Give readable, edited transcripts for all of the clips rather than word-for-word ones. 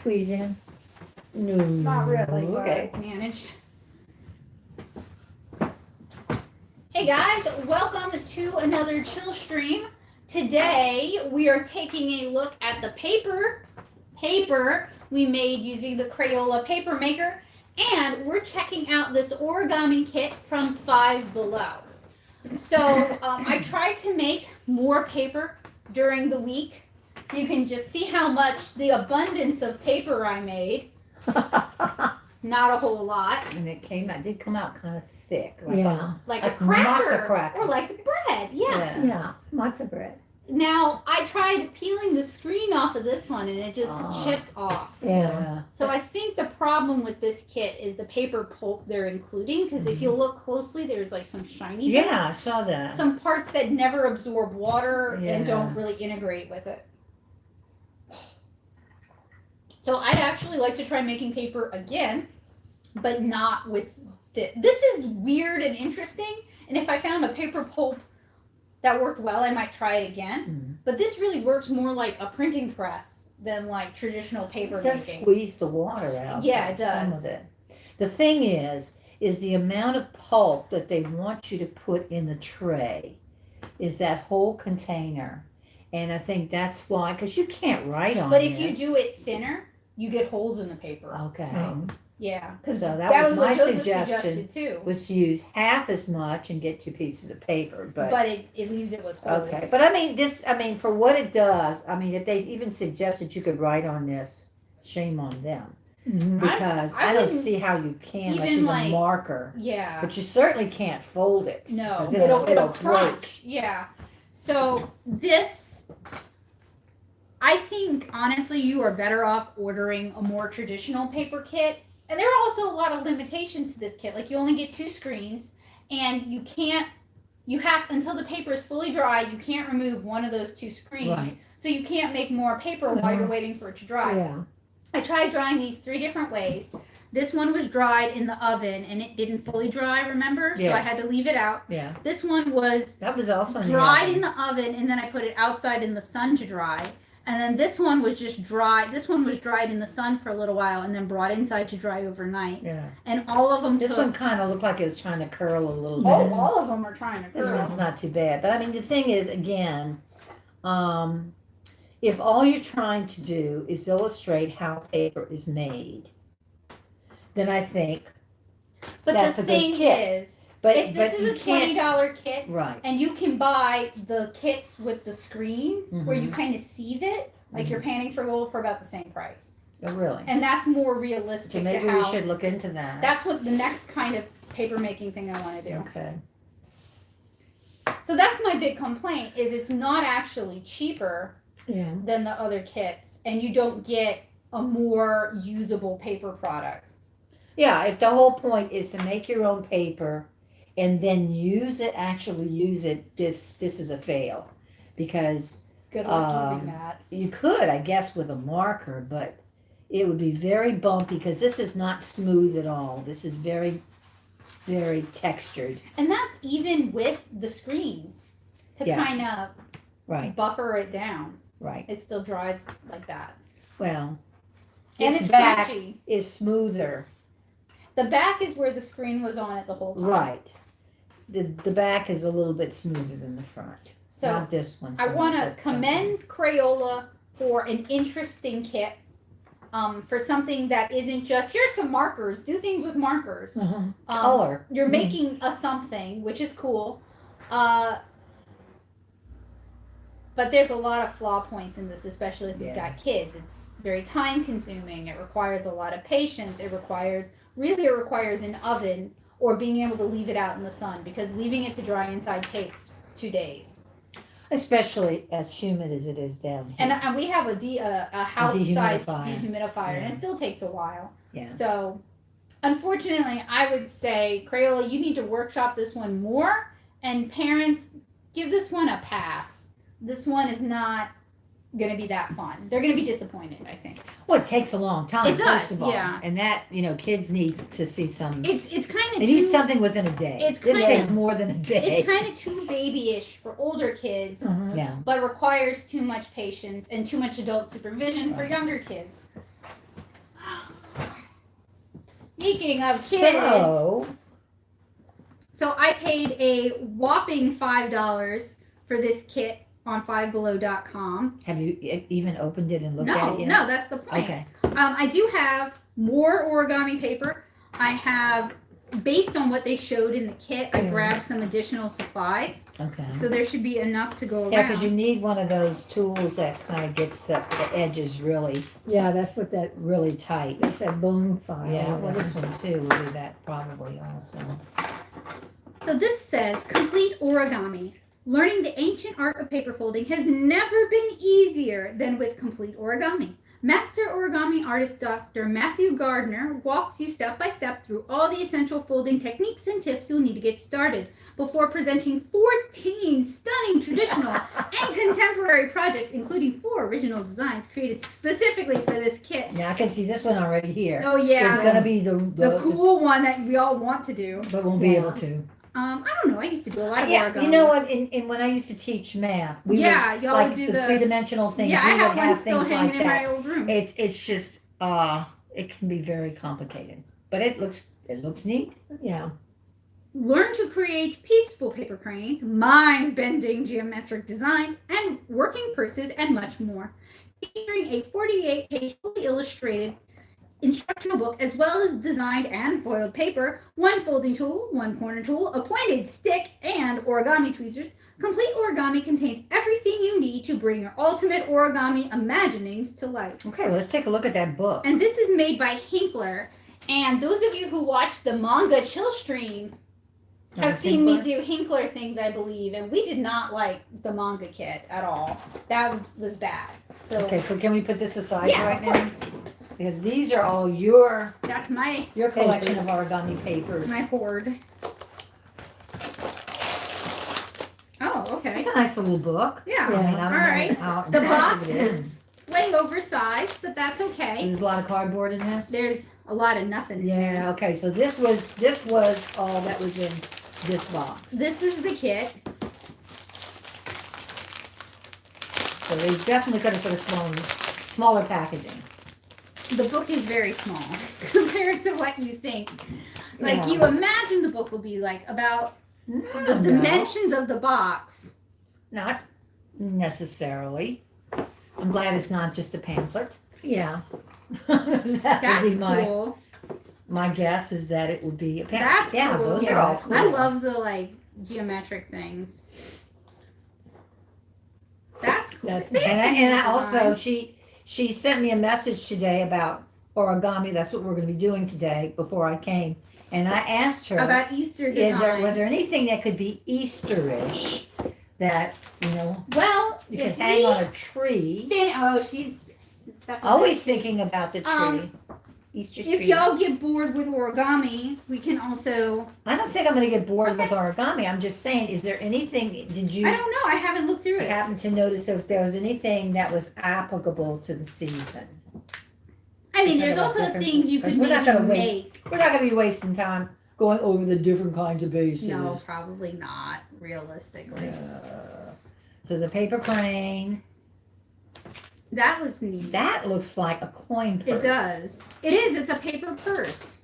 squeeze in? No. Not really, Okay. but managed. Hey guys, welcome to another Chillstream. Today we are taking a look at the paper we made using the Crayola paper maker, and we're checking out this Origami Kit from 5Below. So I tried to make more paper during the week. You can just see how much the abundance of paper I made. Not a whole lot. And it did come out kind of thick. Like a cracker. Or like bread, yes. Yeah, matzo bread. Now, I tried peeling the screen off of this one and it just chipped off. Yeah. So I think the problem with this kit is the paper pulp they're including, because if you look closely, there's like some shiny bits. Yeah, I saw that. Some parts that never absorb water and don't really integrate with it. So I'd actually like to try making paper again, but not with this. This is weird and interesting, and if I found a paper pulp that worked well, I might try it again. Mm-hmm. But this really works more like a printing press than like traditional paper It does making. squeeze the water out. Yeah, it does. Some of it. The thing is the amount of pulp that they want you to put in the tray is that whole container. And I think that's why, because you can't write on But this. if you do it thinner, you get holes in the paper. Okay. Yeah, because So that was my what Joseph suggestion suggested too. was to use half as much and get 2 pieces of paper. But it leaves it with holes. okay. But I mean, for what it does, I mean, if they even suggested you could write on this, shame on them. Mm-hmm. Because I don't see how you can unless you use a marker. Yeah. But you certainly can't fold it. No, 'cause it'll break. crunch. Yeah. So this, I think honestly, you are better off ordering a more traditional paper kit. And there are also a lot of limitations to this kit. Like you only get 2 screens, and you have until the paper is fully dry. You can't remove one of those 2 screens. Right. So you can't make more paper while you're waiting for it to dry. Yeah. I tried drying these 3 different ways. This one was dried in the oven and it didn't fully dry, remember? So Yeah. I had to leave it out. Yeah. This one was That was also dried in the oven, and then I put it outside in the sun to dry. And then this one was just dry. This one was dried in the sun for a little while and then brought inside to dry overnight. Yeah. And all of them This one kind of looked like it was trying to curl a little bit. all of them are trying to curl. This one's not too bad. But I mean, the thing is, again, if all you're trying to do is illustrate how paper is made, then I think But that's the a good thing kit. is, But this you is a can't. $20 kit. Right. And you can buy the kits with the screens where you Mhm. kind of sieve it, like you're panning for gold, for about the same price. Oh, really? And that's more realistic. So maybe to how, we should look into that. That's what the next kind of paper making thing I want to do. Okay. So that's my big complaint, is it's not actually cheaper Yeah. than the other kits, and you don't get a more usable paper product. Yeah, if the whole point is to make your own paper and then actually use it, this is a fail. Because Good luck using that. you could, I guess, with a marker, but it would be very bumpy because this is not smooth at all. This is very, very textured. And that's even with the screens to Yes. kind of Right, buffer it down. right. It still dries like that. Well, And this it's back crunchy. is smoother. The back is where the screen was on it the whole time. Right. The back is a little bit smoother than the front. So Not this one. I so want to much. commend Crayola for an interesting kit. For something that isn't just, here's some markers, do things with markers. Color. You're making a something, which is cool. But there's a lot of flaw points in this, especially if you've got kids. It's very time consuming. It requires a lot of patience. It requires an oven or being able to leave it out in the sun, because leaving it to dry inside takes 2 days. Especially as humid as it is down here. And we have a house-sized dehumidifier. dehumidifier, and Yeah. it still takes a while. Yeah. So, unfortunately, I would say, Crayola, you need to workshop this one more, and parents, give this one a pass. This one is not going to be that fun. They're going to be disappointed, I think. Well, it takes a long time, It does, first of all. yeah. And that, kids need to see some. It's kind of They need something within a day. It's this kinda- takes more than a day. It's kind of too babyish for older kids, Yeah. but requires too much patience and too much adult supervision for Right. younger kids. Speaking of kids, So I paid a whopping $5 for this kit on 5Below.com. have you even opened it and looked at it yet? No, that's the point. Okay. I do have more origami paper. I have, based on what they showed in the kit, I grabbed some additional supplies. Okay. So there should be enough to go around. Yeah, because you need one of those tools that kind of gets the edges really, Yeah, that's what that, really tight. that's that bone file. Yeah, well, this one too will do that probably also. So this says, complete origami. Learning the ancient art of paper folding has never been easier than with complete origami. Master origami artist Dr. Matthew Gardner walks you step by step through all the essential folding techniques and tips you'll need to get started before presenting 14 stunning traditional and contemporary projects, including 4 original designs created specifically for this kit. Yeah, I can see this one already here. Oh yeah, It's gonna be the cool one that we all want to do. but won't be able to. I don't know. I used to do a lot of Yeah, origami. you know what? In when I used to teach math, we Yeah, would, y'all like would do the the 3-dimensional things. Yeah, we I have would one have still things hanging like in that. my old room. It's just it can be very complicated, but it looks neat. Yeah. Learn to create peaceful paper cranes, mind-bending geometric designs, and working purses, and much more. Featuring a 48-page fully illustrated instructional book, as well as designed and foiled paper, 1 folding tool, 1 corner tool, a pointed stick, and origami tweezers, Complete Origami contains everything you need to bring your ultimate origami imaginings to life. Okay, let's take a look at that book. And this is made by Hinkler. And those of you who watch the manga Chillstream have seen me do Hinkler things, I believe, and we did not like the manga kit at all. That was bad. So Okay, so can we put this aside yeah, right of course. now? Because these are all your That's my collection of origami papers. my hoard. Oh, okay. It's a nice little book. Yeah. I mean, I All don't right. know how The box effective it is way oversized, but that's okay. There's a lot of cardboard in this. There's a lot of nothing in there. Yeah. Okay. So this was all that was in this box. This is the kit. So they definitely could have put a smaller packaging. The book is very small compared to what you think. Like Yeah. you imagine the book will be like about the dimensions of the box. Not necessarily. I'm glad it's not just a pamphlet. Yeah. That That's would be cool. my guess is that it would be a pamphlet. That's yeah, cool. those Yeah. are all cool. I love the like geometric things. That's cool. That's- They have some And I neat also designs. she sent me a message today about origami. That's what we're going to be doing today before I came. And I asked her, about Easter designs. was there anything that could be Easterish that, Well, you could if hang we on a tree? she's stuck. on Always it. thinking about the tree. Easter tree. If y'all get bored with origami, we can also. I don't think I'm going to get bored with origami. I'm just saying, is there anything, did you I don't know. I haven't looked through it. happen to notice if there was anything that was applicable to the season? I mean, Talking there's about also different- things you because could we're not maybe gonna waste- make. We're not going to be wasting time going over the different kinds of bases. No, probably not, realistically. So the paper crane, That looks neat. that looks like a coin purse. It does. It is. It's a paper purse.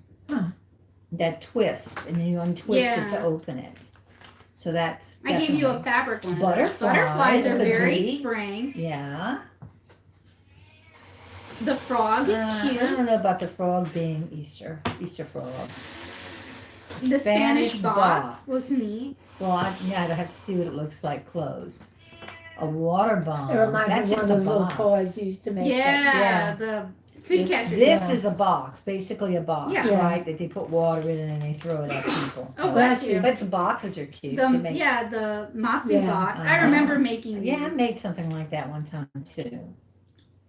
That twists, and then you untwist it to Yeah. open it. So that's I gave you a definitely- fabric one. Butterflies Butterflies are could very be. spring. Yeah. The frog is I cute. don't know about the frog being Easter frog. The Spanish box looks neat. Well, I'd have to see what it looks like closed. A water bomb. It reminds That's me of just one of those a little box. toys you used to make. Yeah, the food catcher. This is a box, basically a box, Yeah. right? That they put water in and they throw it at people. Oh, bless you. But the boxes are cute. You The, can make- the Masu Yeah. box. I remember making these. Yeah, I made something like that one time too.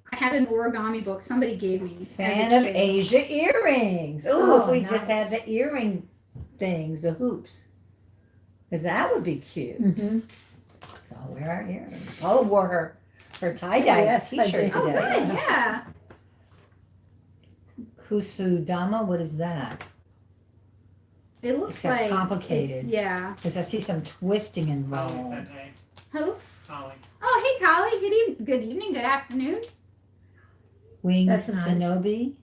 I had an origami book somebody gave me. Fan as of a kid. Asia earrings. Ooh, Oh, if we nice. just had the earring things, the hoops. Because that would be cute. Mm-hmm. Oh, where are earrings? Paula wore her tie-dye Yes, I t-shirt did. Oh, today. good. Yeah. Kusudama, what is that? It looks It's so like complicated. it's- yeah. Because I see some twisting involved. Who? Holly. Oh, hey, Tolly. Good evening. Good afternoon. Winged That's nice. Shinobi.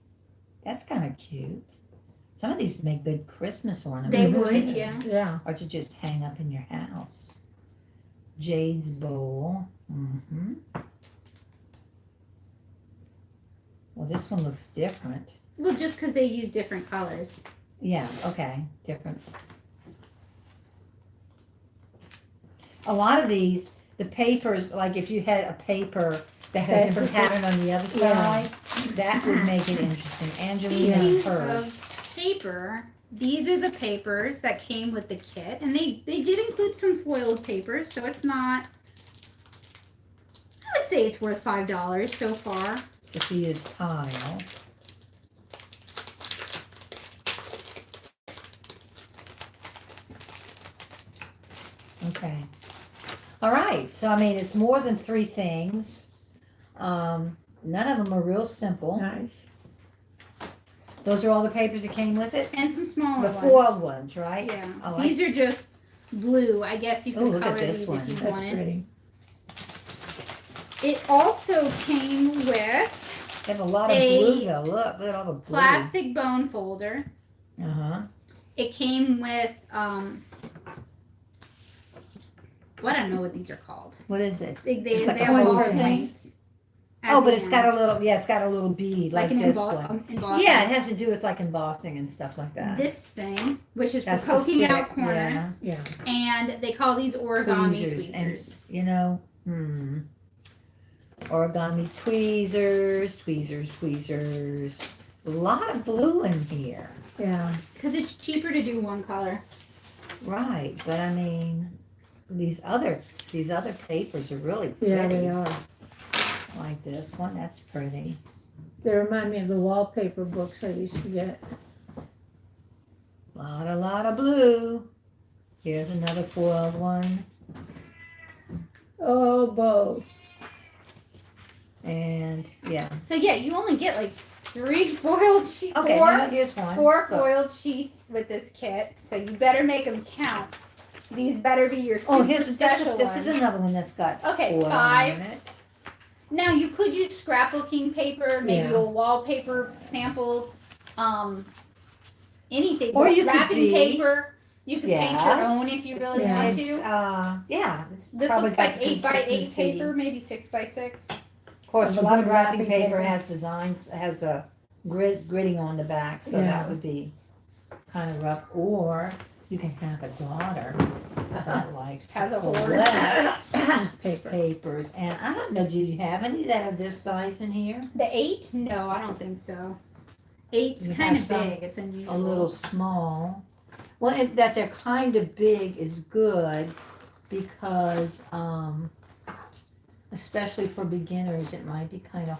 That's kind of cute. Some of these make good Christmas They ornaments. would, too. yeah. Yeah. Or to just hang up in your house. Jade's bowl. Well, this one looks different. Well, just because they use different colors. Yeah, okay, different. A lot of these, the papers, like if you had a paper that had a different pattern on the other side, that would make it interesting. Angelina has Speaking hers. of paper, these are the papers that came with the kit, and they did include some foiled papers, so it's not. I would say it's worth $5 so far. Sophia's tile. Okay. All right. So, I mean, it's more than 3 things. None of them are real simple. Nice. Those are all the papers that came with it? And some smaller The ones. foiled ones, right? Yeah. I like- These are just blue. I guess you Oh, can look at color this these one. if you That's wanted. pretty. It also came with They have a lot of A blue, though. Look at all the blue. plastic bone folder. Uh-huh. It came with well, I don't know what these are called. What is it? They It's like they a have holder ball thing. points. Oh, but it's got a little, it's got a little bead like an this one. embossing. Yeah, it has to do with like embossing and stuff like that. This thing, which is That's for the poking out stick, corners, Yeah. and they call these origami Tweezers, tweezers. and you know, origami tweezers. A lot of blue in here. Yeah. Because it's cheaper to do one color. Right, but I mean, these other papers are really pretty. Yeah, they are. Like this one, that's pretty. They remind me of the wallpaper books I used to get. Lot of blue. Here's another foiled one. Oh, bow. And yeah. So yeah, you only get like 3 foiled sheets, Okay, now here's one. 4 Look. foiled sheets with this kit. So you better make them count. These better be your super Oh, here's special this ones. is another one that's got Okay, foil 5. in it. Now you could use scrapbooking paper, maybe Yeah. your wallpaper samples, anything. Or you could wrapping be- paper. You could paint your Yes. own if you really Yeah. want It's to. yeah. It's This probably looks got like the 8x8 consistency. paper, maybe 6x6. Of course, And a the lot of good wrapping wrapping paper paper. has designs, has a gridding on the back, so Yeah. that would be kind of rough. Or you can have a daughter that likes Has to a hoard. collect Paper. papers. And I don't know, do you have any that are this size in here? The 8? No, I don't think so. 8's You kind have of some- big. It's unusual. A little small. Well, that they're kind of big is good because, especially for beginners, it might be kind of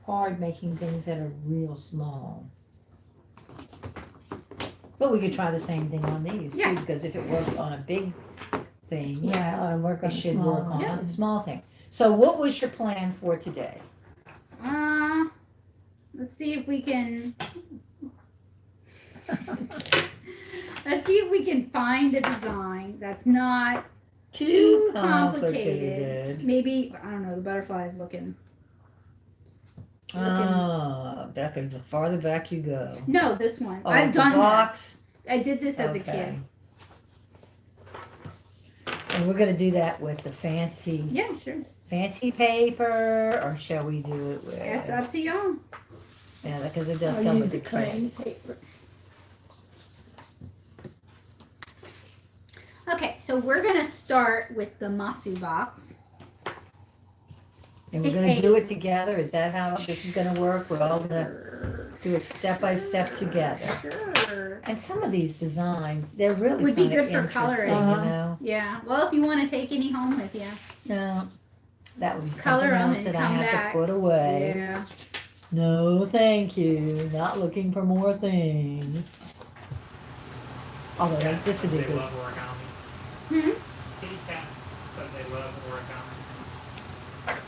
hard making things that are real small. But we could try the same thing on these Yeah. too, because if it works on a big thing, Yeah, I ought to work on it a should small work on one. a small thing. So what was your plan for today? Let's see if we can. Let's see if we can find a design that's not too complicated. Maybe, I don't know, the butterfly is looking. Back the farther back you go. No, this one. Oh, I've the done box. this. I did this as a kid. And we're gonna do that with the fancy Yeah, sure. paper, or shall we do it with? It's up to y'all. Yeah, because it does I'll come use with the the crayon paper. Okay, so we're gonna start with the Masu box. And we're It's gonna a- do it together. Is that how this is gonna work? We're all gonna do it step by step together. Sure. And some of these designs, they're really Would be kind of good for interesting, coloring. you know? Yeah. Well, if you want to take any home with you. No, that would be Color something 'em else and that I come have back. to put away. Yeah. No, thank you. Not looking for more things. Although this would be They good. love origami. Hmm? Kitty cats said they love origami.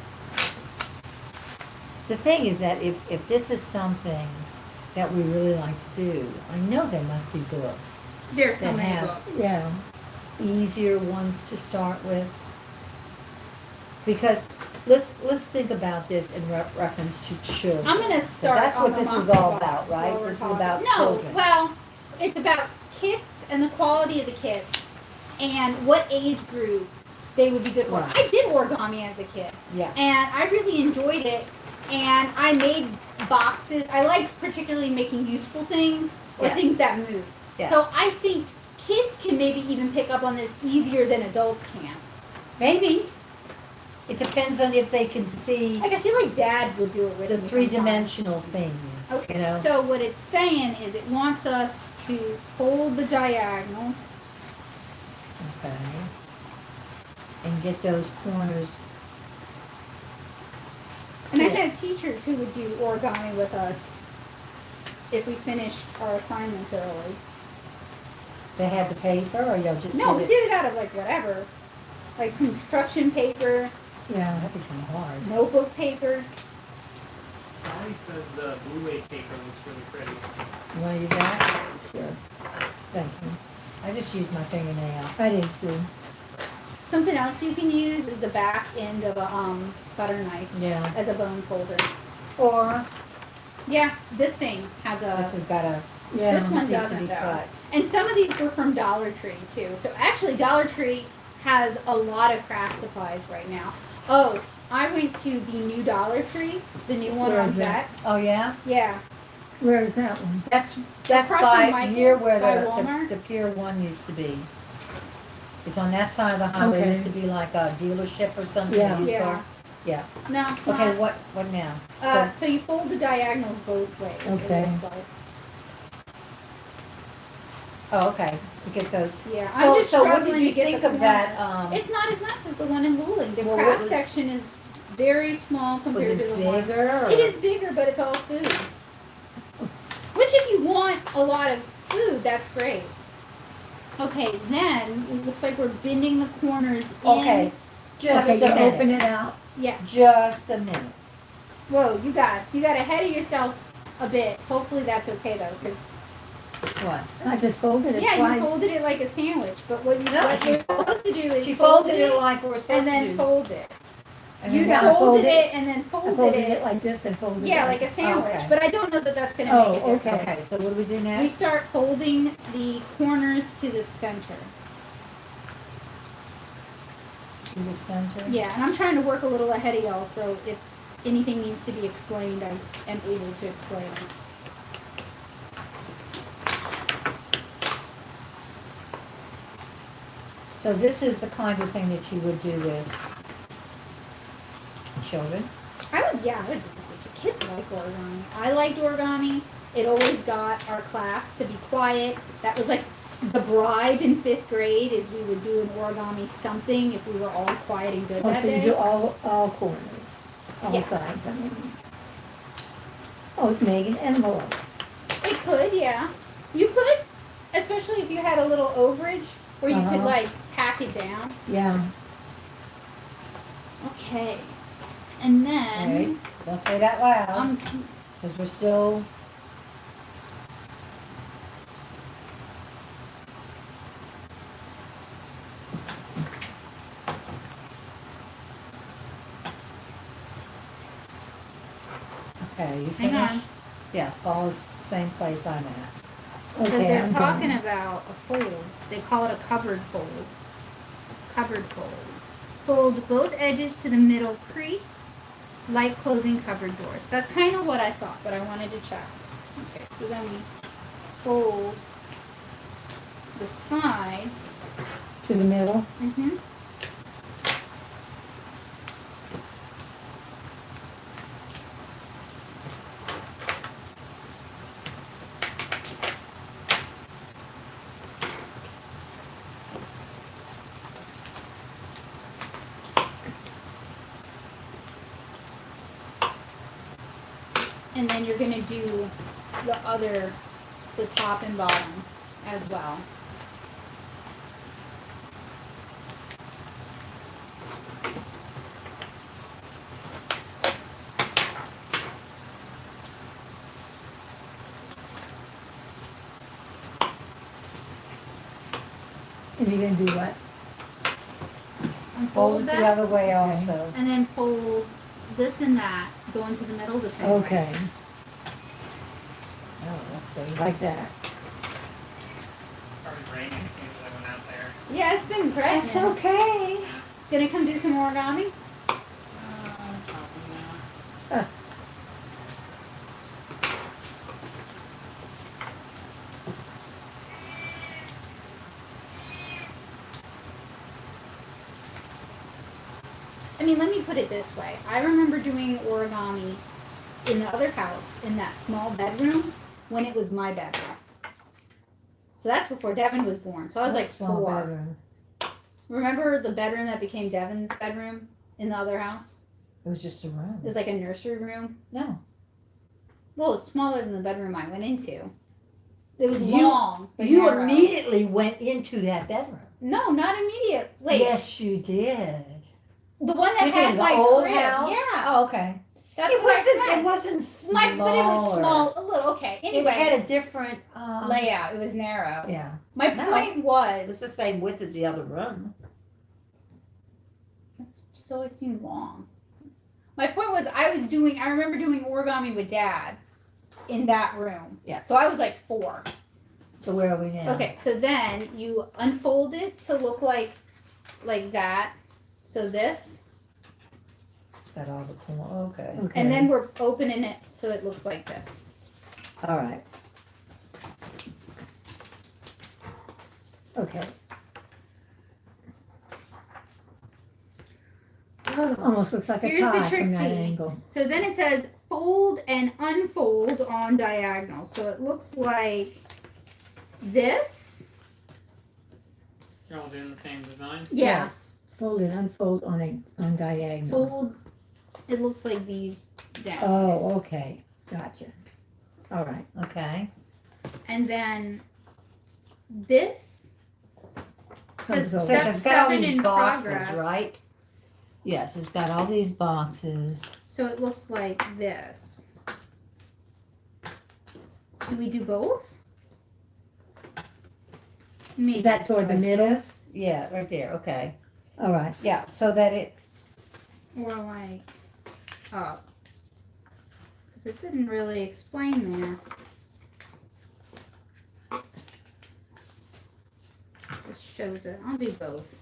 The thing is that if this is something that we really like to do, I know there must be books, There's so That many have- books. Yeah. easier ones to start with. Because let's think about this in reference to children. I'm gonna 'Cause start. that's on what the this is Masu all box about, right? while we're This is talking. about no, children. well, it's about kits and the quality of the kits and what age group they would be good for. Right. I did origami as a kid, Yeah. and I really enjoyed it. And I made boxes. I liked particularly making useful things or Yes. things that move. Yeah. So I think kids can maybe even pick up on this easier than adults can. Maybe. It depends on if they can see Like I feel like Dad would do it with the me three-dimensional thing. sometimes. Okay, you know? so what it's saying is it wants us to fold the diagonals. Okay. And get those corners. And I Yeah. had teachers who would do origami with us if we finished our assignments early. They had the paper, or y'all just No, we did it? did it out of like whatever. Like construction paper, Yeah, that'd be kind of hard. notebook paper. Molly says the blue paper looks really pretty. You want to use that? Sure. Thank you. I just use my fingernail. I did too. Something else you can use is the back end of a butter knife Yeah. as a bone folder. Or Yeah, this thing has this a, has got a Yeah. this one needs to doesn't be though. cut. And some of these were from Dollar Tree too. So actually Dollar Tree has a lot of craft supplies right now. Oh, I went to the new Dollar Tree, the new one Where on is that? Vets. Oh yeah, Yeah. Where is that one? that's Across by from near Michael's, where by the Walmart. Pier 1 used to be. It's on that side of the highway. It Okay. used to be like a dealership or something. Yeah. used Yeah. car. Yeah. No, it's Okay. not. What now? So you fold the diagonals both ways. Okay. It looks like. Oh, okay. To get those. Yeah. So, I'm just so what struggling did you to get think the of that? corners. It's not as nice as the one in Luling. The Well, what craft was- section is very small Was compared to it the one. bigger? Or? It is bigger, but it's all food. Which, if you want a lot of food, that's great. Okay, then it looks like we're bending the corners in. Okay. Just Okay, a to minute. open it out. Yes. Just a minute. Whoa, you got ahead of yourself a bit. Hopefully that's okay though, because What? I just folded it yeah, twice. you folded it like a sandwich. But what No, what she you're supposed to do is She fold folded it like we're supposed and then to do. fold it. And You then got- folded folded it and then I folded folded it. it like this and folded it. Yeah, like a sandwich. okay. But I don't know that that's going to Oh, make a difference. okay. Okay, so what do we do We next? start folding the corners to the center. To the center? Yeah, and I'm trying to work a little ahead of y'all, so if anything needs to be explained, I am able to explain it. So this is the kind of thing that you would do with children? I would do this with your kids. Like origami. I liked origami. It always got our class to be quiet. That was like the bribe in 5th grade is we would do an origami something if we were all quiet and good Oh, that so you day. do all corners, all Yes. sides, I mean. Oh, it's making envelope. It could, yeah. You could, especially if you had a little overage where you could Uh-huh. like tack it down. Yeah. Okay. And then Wait, don't say that loud, because we're still, okay, you Hang on. finished? Yeah, Paul's same place I'm at. because Okay, they're I'm talking done. about a fold. They call it a covered fold. Covered fold. Fold both edges to the middle crease, like closing covered doors. That's kind of what I thought, but I wanted to check. Okay, so then we fold the sides. To the middle. Mm-hmm. And then you're gonna do the top and bottom as well. And you're gonna do what? And Fold it the that, other way Okay. also. and then fold this and that, go into the middle the same way. Okay, Oh, that's very like nice. that. started raining as soon as I went out there. Yeah, it's been great. That's okay. Gonna come do some origami? Probably not. I mean, let me put it this way. I remember doing origami in the other house in that small bedroom when it was my bedroom. So that's before Devin was born. So I was like Small 4. bedroom. Remember the bedroom that became Devin's bedroom in the other house? It was just a room. It was like a nursery room. No. Well, it was smaller than the bedroom I went into. It was You- long. But You narrow. immediately went into that bedroom. No, not immediate. Wait, Yes, you did. the one that You had think my the old crib. house? Yeah, Oh, okay. that's It what I wasn't. said. It wasn't smaller. But it was small, a little. Okay. It Anyway, had a different layout. It was narrow. Yeah. My No. point It was, was the same width as the other room. it's just always seemed long. My point was, I remember doing origami with Dad in that room. Yeah. So I was like 4. So where are we now? Okay, so then you unfold it to look like that. So this, It's got all the corner. Okay. and then we're opening it so it looks like this. All right. Okay. Almost looks like a Here's the tie trick from that seat. angle. So then it says fold and unfold on diagonal. So it looks like this. You're all doing the same design? Yeah. Yes. Fold and unfold on diagonal. Fold. It looks like these down. Oh, okay. Gotcha. All right. Okay. And then this says Comes over. So step it's got all 7 these in boxes, progress. right? Yes, it's got all these boxes. So it looks like this. Do we do both? Maybe. Is that toward the Like middle? this? Yeah, right there. Okay. All right. Yeah, so that it. Or like up. Because it didn't really explain there. Just shows it. I'll do both.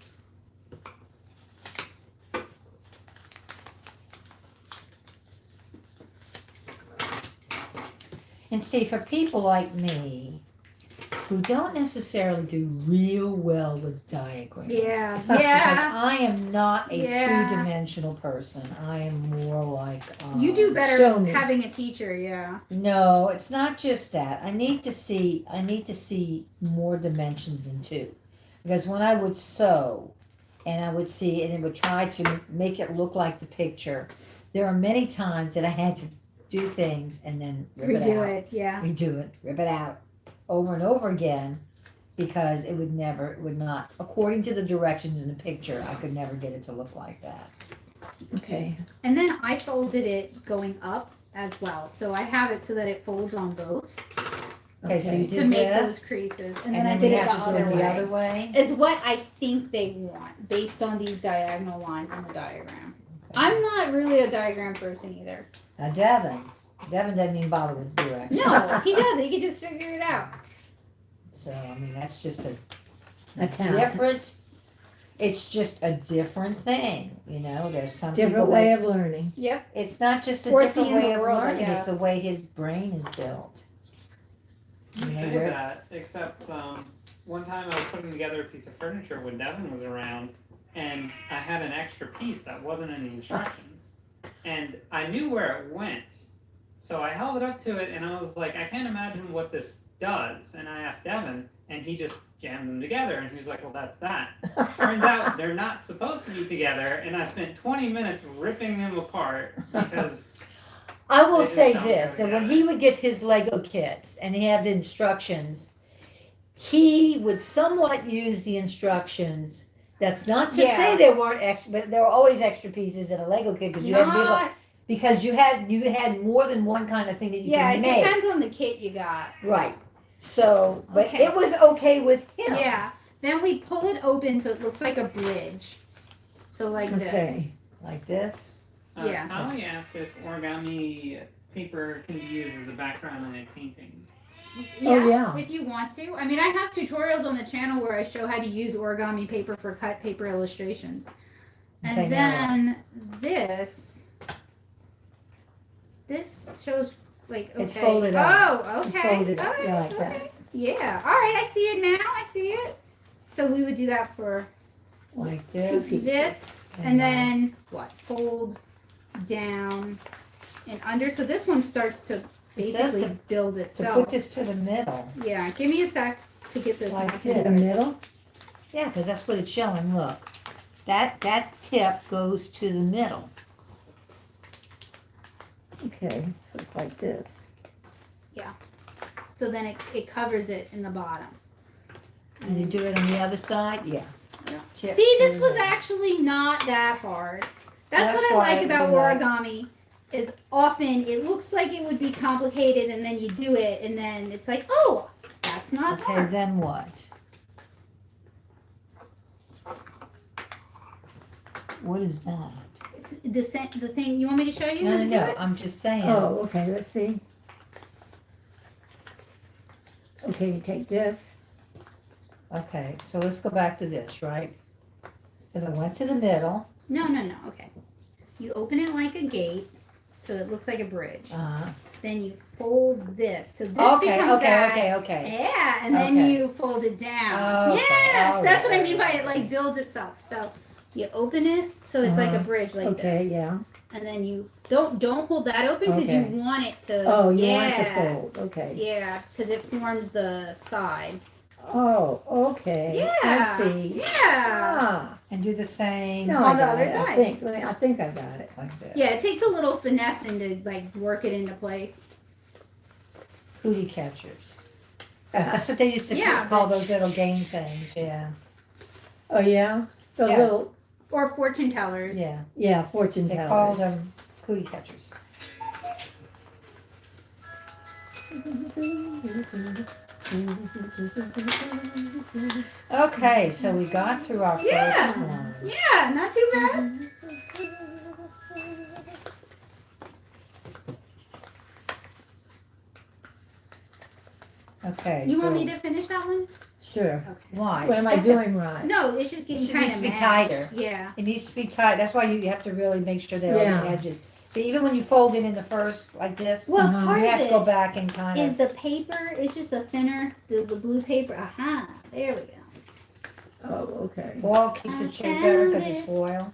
And see, for people like me, who don't necessarily do real well with diagrams. Yeah. Because Yeah. I am not a Yeah. two-dimensional person. I am more like. You do Show better me. having a teacher, yeah. No, it's not just that. I need to see more dimensions in two. Because when I would sew and I would see and it would try to make it look like the picture, there are many times that I had to do things and then rip it Redo out. it, yeah. Redo it, rip it out over and over again because it would not, according to the directions in the picture, I could never get it to look like that. Okay. And then I folded it going up as well. So I have it so that it folds on both Okay, so you Okay. did to make this, those creases. and And then I then did we it the have to do other it way. the other way. Is what I think they want based on these diagonal lines in the diagram. I'm not really a diagram person either. Now Devin doesn't even bother with directions. No, he doesn't. He can just figure it out. So, I mean, that's just a talent. different, it's just a different thing, you know, there's some Different people way that, of learning. Yep. it's not just a Or different seeing the way of world, I learning, it's guess. the way his brain is built. You You know, say where- that, except one time I was putting together a piece of furniture when Devin was around, and I had an extra piece that wasn't in the instructions. And I knew where it went, so I held it up to it, and I was like, I can't imagine what this does. And I asked Devin, and he just jammed them together, and he was like, well, that's that. Turns out they're not supposed to be together, and I spent 20 minutes ripping them apart because... I will They just say don't this, go that when together. he would get his Lego kits and he had the instructions, he would somewhat use the instructions. That's not to Yeah. say there weren't extra, but there were always extra pieces in a Lego kit because you had to be able, Not, because you had more than one kind of thing that you yeah, could it make. depends on the kit you got. Right. So, but Okay. it was okay with him. Yeah. Then we pull it open so it looks like a bridge. So like this. Okay. Like this. Yeah. Holly asked if origami paper can be used as a background in a painting. Oh, yeah. If you want to. I mean, I have tutorials on the channel where I show how to use origami paper for cut paper illustrations. And Okay, now then this shows like okay. It's folded up. Oh, okay. It's folded up, Okay, yeah, like that. okay. Yeah. All right, I see it now. I see it. So we would do that for Like pieces. this. and then what? Fold down and under. So this one starts to It says basically build To itself. put this to the middle. Yeah, give me a sec to get this Like back this. To the middle? Yeah, because that's what it's showing, look. That tip goes to the middle. Okay, so it's like this. So then it covers it in the bottom. And you do it on the other side, yeah. Tip See, to this the was middle. actually not that hard. That's That's what I why like I about do that. origami is often it looks like it would be complicated and then you do it and then it's like, oh, that's not Okay, hard. then what? What is that? It's the thing, you want me to show you how No, to no, do no, it? I'm just saying. Oh, okay, let's see. Okay, you take this. Okay, so let's go back to this, right? Because I went to the middle. No, okay. You open it like a gate so it looks like a bridge. Then you fold this. So this Okay, becomes that. okay. Yeah, and then Okay. you fold it down. Okay, Yeah, all that's what I right, mean by all it like right. builds itself. So you open it so it's like a bridge like Okay, this. yeah. And then you don't hold that open because Okay. you want it to. Oh, you yeah, want it to fold, okay. Yeah, because it forms the side. Oh, okay. Yeah. I see. Yeah. Ah, And do the same no, On I the got other it. side. I think I got it. like this. Yeah, it takes a little finessing to like work it into place. Cootie catchers. That's what they used to Yeah, call but- those little game things, yeah. Oh, yeah? Those Yes. little, Or fortune tellers. Yeah, yeah, fortune they tellers. called them cootie catchers. Okay, so we got through our Yeah. first one. Yeah, not too bad. Okay, You so want me to finish that one? Sure. Okay. why? What am I doing right? No, it's just It getting should kind needs of to be tighter. Yeah. It needs to be tight. That's why you have to really make sure they're on the Yeah. edges. So even when you fold it in the first, like this, Well, Uh-huh. part you have of to go it back and kind is of. the paper. It's just a thinner, the blue paper. Aha, there we go. Oh, okay. Foil keeps it shaped better because it's foil.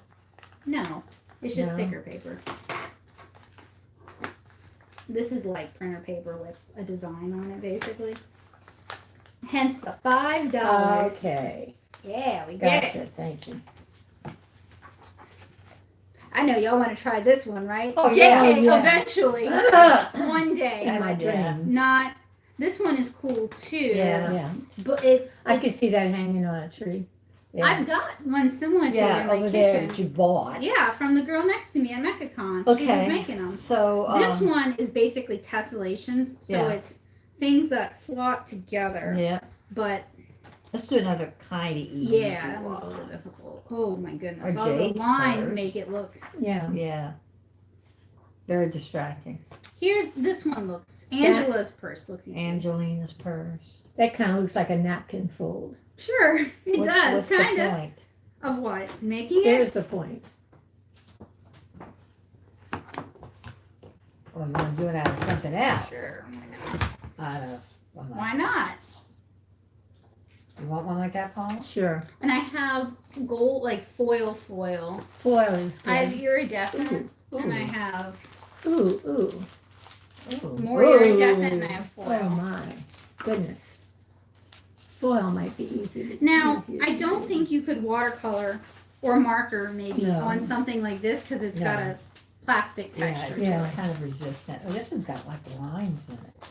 No, it's just No. thicker paper. This is like printer paper with a design on it, basically. Hence the $5. Okay, Yeah, we did it. gotcha, thank you. I know y'all want to try this one, right? Oh, JK, yeah. Oh, yeah. eventually, one day. In my Yeah. dreams. Not. This one is cool too. Yeah. Yeah, But it's. I could see that hanging on a tree. Yeah, I've got one similar to it yeah in my over there kitchen. that you bought. Yeah, from the girl next to me at MechaCon. She Okay. was making them. So This one is basically tessellations, so Yeah. it's things that swap together. Yeah. But Let's do another kind of easy yeah, that one's a one. little difficult. Oh my goodness, Or all the Jade's lines purse. make it look. Yeah, Yeah. Very distracting. Here's this one looks. Angela's purse looks easy. Angelina's purse. that kind of looks like a napkin fold. Sure, it What- does what's kind the of. point? Of what? Making it? There's the point. Well, you want to do it out of something else? Sure. I don't know. Why not? You want one like that, Paul? Sure. And I have gold, like foil. Foil is I have good. iridescent, Ooh. and I have Ooh, ooh. Ooh. more iridescent, and I have Oh foil. my goodness. Foil might be easy. Now, easier I to don't do. think you could watercolor or marker maybe No. on something like this because it's got No. a plastic Yeah, texture. it's Yeah. kind of resistant. Oh, this one's got like lines in it.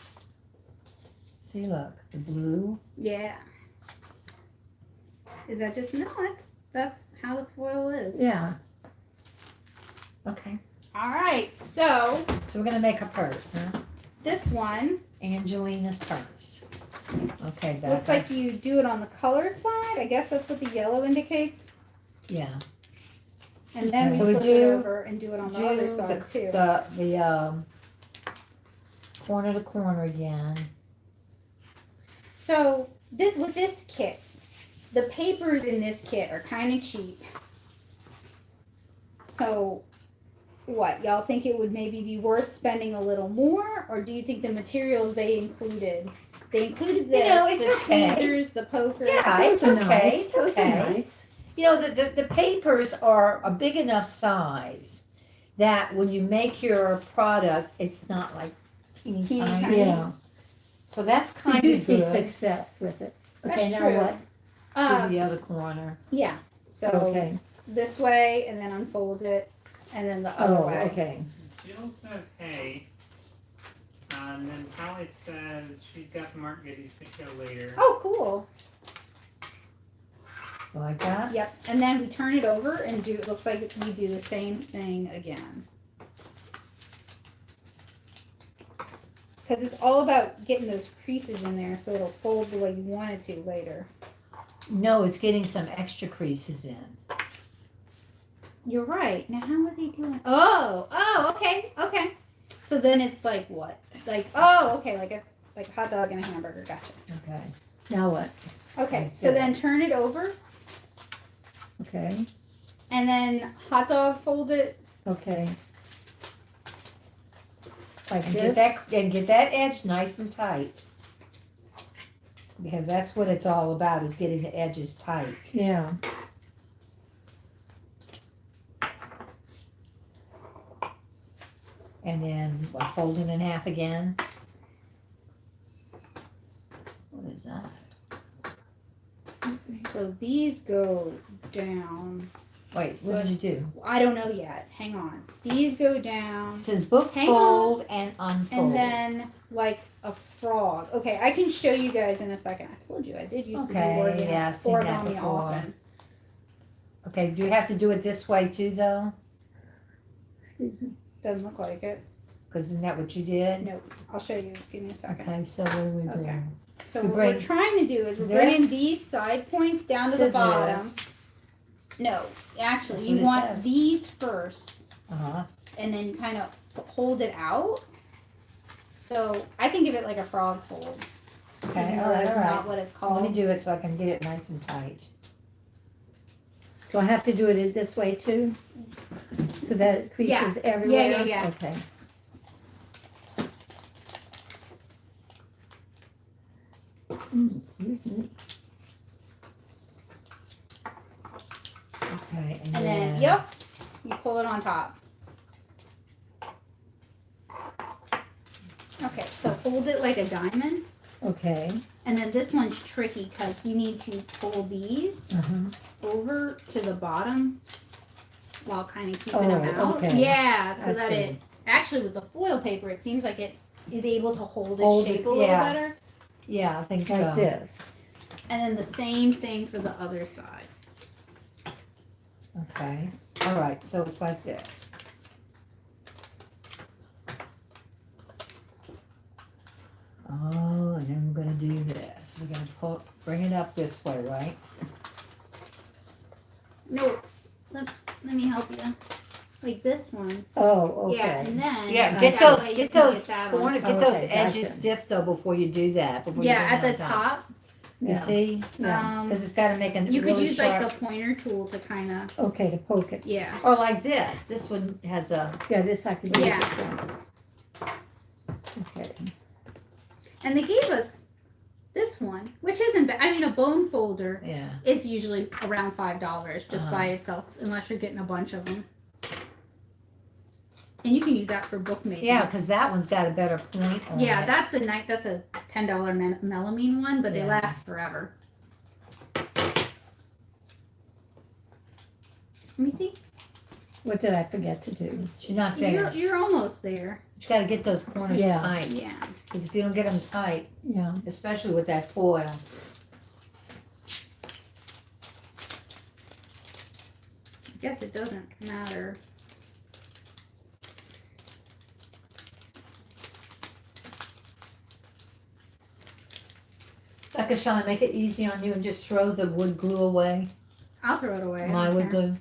See, look, the blue. Yeah. Is that just no? That's how the foil is. Yeah. Okay. All right. So So we're gonna make a purse, huh? this one Angelina's purse. Okay, that looks like you do it on the color side. I guess that's what the yellow indicates. yeah. And then So we we flip it do- over and do it on the other Do side too. the corner to corner again. So with this kit, the papers in this kit are kind of cheap. So what, y'all think it would maybe be worth spending a little more, or do you think the materials they included this, it's the okay. tweezers, the poker? Yeah, it's Those are okay. nice. It's Those are okay. nice. The papers are a big enough size that when you make your product, it's not like teeny Teeny tiny. tiny. Yeah. So that's I kind do of see good. success with it. Okay, That's now true. what? Do the other corner. Yeah. So Okay. this way, and then unfold it, and then the other Oh, way. okay. Jill says hey, and then Polly says she's got the mark goodies to show later. Oh, cool. Like that. Yep. And then we turn it over and it looks like we do the same thing again. Because it's all about getting those creases in there so it'll fold the way you want it to later. No, it's getting some extra creases in. You're right. Now how are they doing? Oh, okay. So then it's like what? Like, oh, okay, like a hot dog and a hamburger. Gotcha. Okay. Now what? Okay, Like so that. then turn it over Okay. and then hot dog fold it. Okay. Like And this? get that edge nice and tight. Because that's what it's all about, is getting the edges tight. Yeah. And then fold it in half again. What is that? So these go down. Wait, what did you do? I don't know yet. Hang on. These go down. It says book Hang fold and unfold. And then like a frog. Okay, I can show you guys in a second. I told you I did used to do Okay, yeah, I've seen that origami before. often. Okay, do you have to do it this way too, though? Excuse me. Doesn't look like it. Because isn't that what you did? Nope. I'll show you. Give me a second. Okay, so what do we do? Okay. So We what we're bring trying to do is we're this bringing these side points down to the bottom. this. No, actually, That's you what it want says. these first, Uh-huh. and then kind of hold it out. So I think of it like a frog fold. Okay, even all though right, that's all right. not what it's Let me called. do it so I can get it nice and tight. Do I have to do it this way too? So that it creases everywhere? yeah. Okay. Excuse me. Okay, And then, yep, you pull it on top. Okay, so hold it like a diamond. Okay. And then this one's tricky because you need to pull these over to the bottom while kind of keeping them Oh, out. okay. Yeah, so I that see. it actually with the foil paper, it seems like it is able to hold its Hold shape it, a little yeah. better. Yeah, I think Like so. this. And then the same thing for the other side. Okay, all right, so it's like this. Oh, and then we're gonna do this. We're gonna bring it up this way, right? No, let me help you. Like this one. Oh, Yeah, okay. and then Yeah, that get those, way you get can those that one. corner, get Oh, those okay, edges gotcha. stiff though before you do that. Before you Yeah, bring at it the on top. You Yeah. see, Yeah. because it's got to make a You could really use sharp. like the pointer tool to kind of, Okay, to poke it. yeah. Or like this. This one has a. Yeah, this I could use Yeah. it for. Okay. And they gave us this one, which isn't bad. I mean, a bone folder Yeah. is usually around $5 just Uh-huh. by itself, unless you're getting a bunch of them. And you can use that for bookmaking. Yeah, because that one's got a better point on Yeah, it. that's a $10 melamine one, but they Yeah. last forever. Let me see. What did I forget to do? She's not You're, finished. you're almost there. You got to get those corners Yeah. tight. Yeah. Because if you don't get them tight, Yeah. especially with that foil. I guess it doesn't matter. Becca, shall I make it easy on you and just throw the wood glue away? I'll throw it away. I My don't wood care. glue.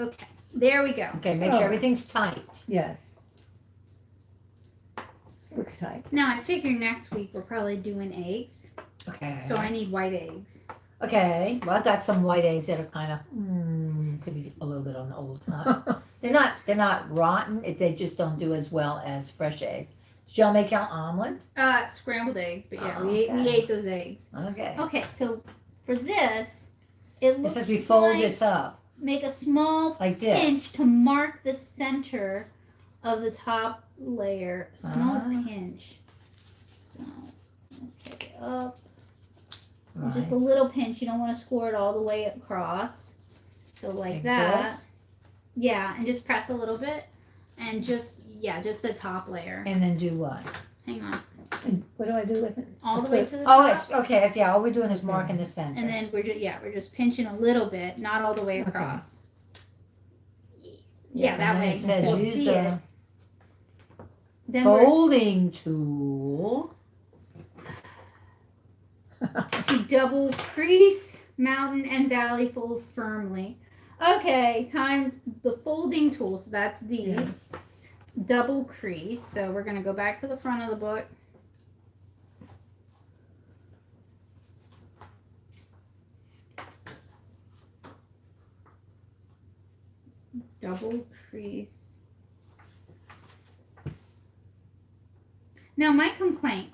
Okay. There we go. Okay, make Oh. sure everything's tight. Yes. We're looks tight. Now I figure next week we're probably doing eggs, Okay. so I need white eggs. Okay. Well, I got some white eggs that are kind of could be a little bit on the old side. They're not rotten. They just don't do as well as fresh eggs. Did y'all make your omelet? Scrambled eggs, but yeah, Oh, we okay. ate those eggs. Okay. Okay, so for this, it It looks says we fold like this up make a small like pinch this. to mark the center of the top layer. Small Ah. pinch. So, okay, up. Right. Just a little pinch. You don't want to score it all the way across. So like that. this. Yeah, and just press a little bit. And just the top layer. And then do what? Hang on. And what do I do with it? All the way to the Oh, top. it's okay. Yeah, all we're doing is marking the center. And then we're just pinching a little bit, not all the way Okay. across. Yeah, and that then way it says we'll use see the it. Then we're folding tool. to double crease, mountain, and valley fold firmly. Okay, time the folding tool. So that's these. Double crease. So we're gonna go back to the front of the book. Double crease. Now my complaint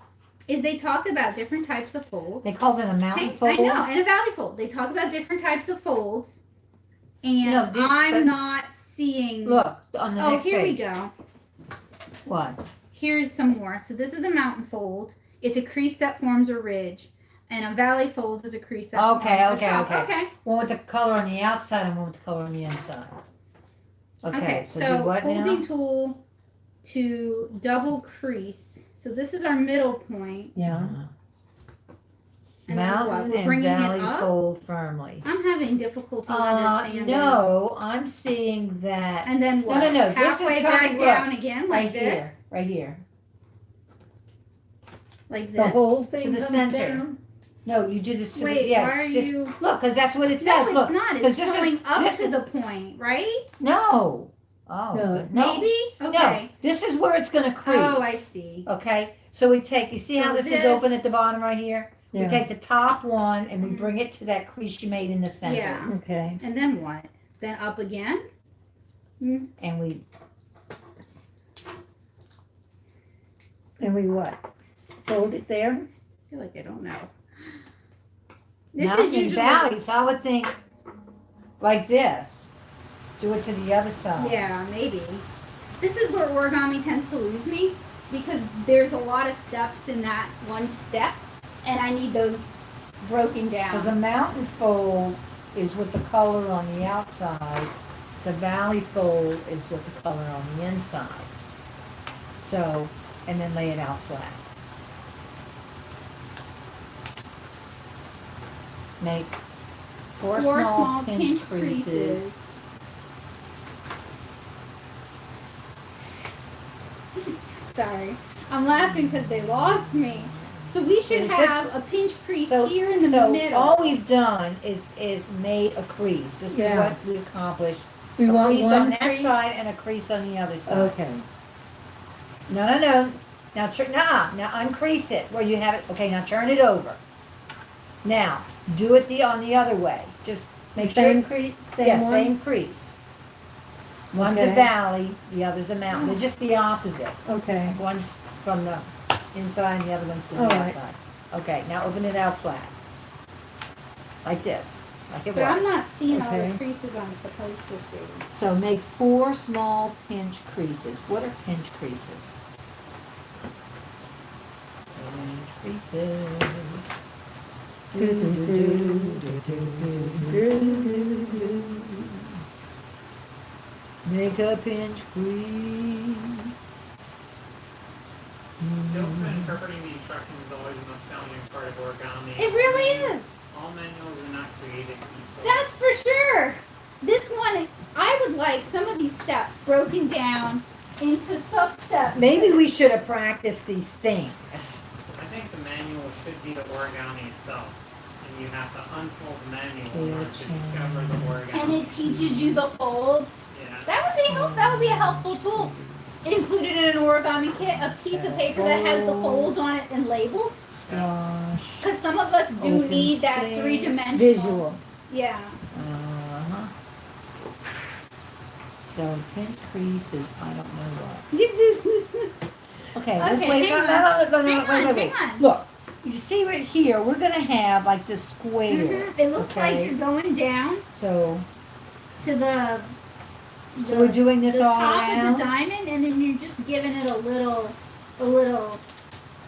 is they talk about different types of folds. They called it a mountain Hey, fold. I know, and a valley fold. They talk about different types of folds, and No, this- I'm but- not seeing. Look on the Oh, next here we page. go. What? Here's some more. So this is a mountain fold. It's a crease that forms a ridge, and a valley fold is a crease that Okay, forms okay, a shelf. okay. Okay. One with the color on the outside and one with the color on the inside. Okay, so do what folding now? tool to double crease. So this is our middle point. Yeah. And then what? Mountain We're and bringing it valley up? fold firmly. I'm having difficulty understanding. No, I'm seeing that And then what? no, this is Halfway back coming- look, down again, like right this. here, right here. Like this. The whole thing To the comes center. down? No, you do this to Wait, the yeah. why are just you? look, because that's what it No, says. it's Look, not. 'cause It's this is- going up this to is- the point, right? no. Oh, No. no. Maybe. Okay. No, this is where it's gonna crease. Oh, I see. Okay, so we take. You see how So this is open this- at the bottom right here? We Yeah. take the top one and we Mhm. bring it to that crease you made in the center. Yeah. Okay. And then what? Then up again. And we And we what? Fold it there? I feel like I don't know. This mountain is usually. valley. So I would think like this. Do it to the other side. Yeah, maybe. This is where origami tends to lose me because there's a lot of steps in that one step, and I need those broken Because down. the mountain fold is with the color on the outside. The valley fold is with the color on the inside. So, and then lay it out flat. Make four small pinch creases. Sorry, I'm laughing because they lost me. So we should Is it- have a pinch crease So, here in the so middle. all we've done is made a crease. This Yeah. is what we accomplished. We a want crease one on that crease? side and a crease on the other side. Okay. No. Now, now uncrease it where you have it. Okay, now turn it over. Now, do it on the other way. Just make Same sure. crease, same Yeah, one? same crease. One's a Okay. valley, the other's a mountain. They're just the opposite. Okay. One's from the inside and the other one's from the All right. outside. Okay, now open it out flat. Like this. Like it But I'm was. not seeing all Okay. the creases I'm supposed to see. So make 4 small pinch creases. What are pinch creases? Pinch creases. Make a pinch crease. Also, interpreting the instructions is always the most challenging part of origami. It really is. All manuals are not created equal. That's for sure. This one, I would like some of these steps broken down into sub-steps. Maybe we should have practiced these things. I think the manual should be the origami itself. And you have to unfold the manual in order to discover the origami. And it teaches you the folds. Yeah. That would be a helpful tool. included in an origami kit a piece of paper that has the folds on it and labeled. Squash. Because some of us do Open need that sleeve. 3-dimensional. Visual. Yeah. Uh-huh. So pinch creases, I don't know what. You just. Okay, let's Okay, wait. hang Wait. Hang on. Look, you see right here, we're gonna have like this square. It looks okay? like you're going down So to the we're doing this the all top around. of the diamond, and then you're just giving it a little,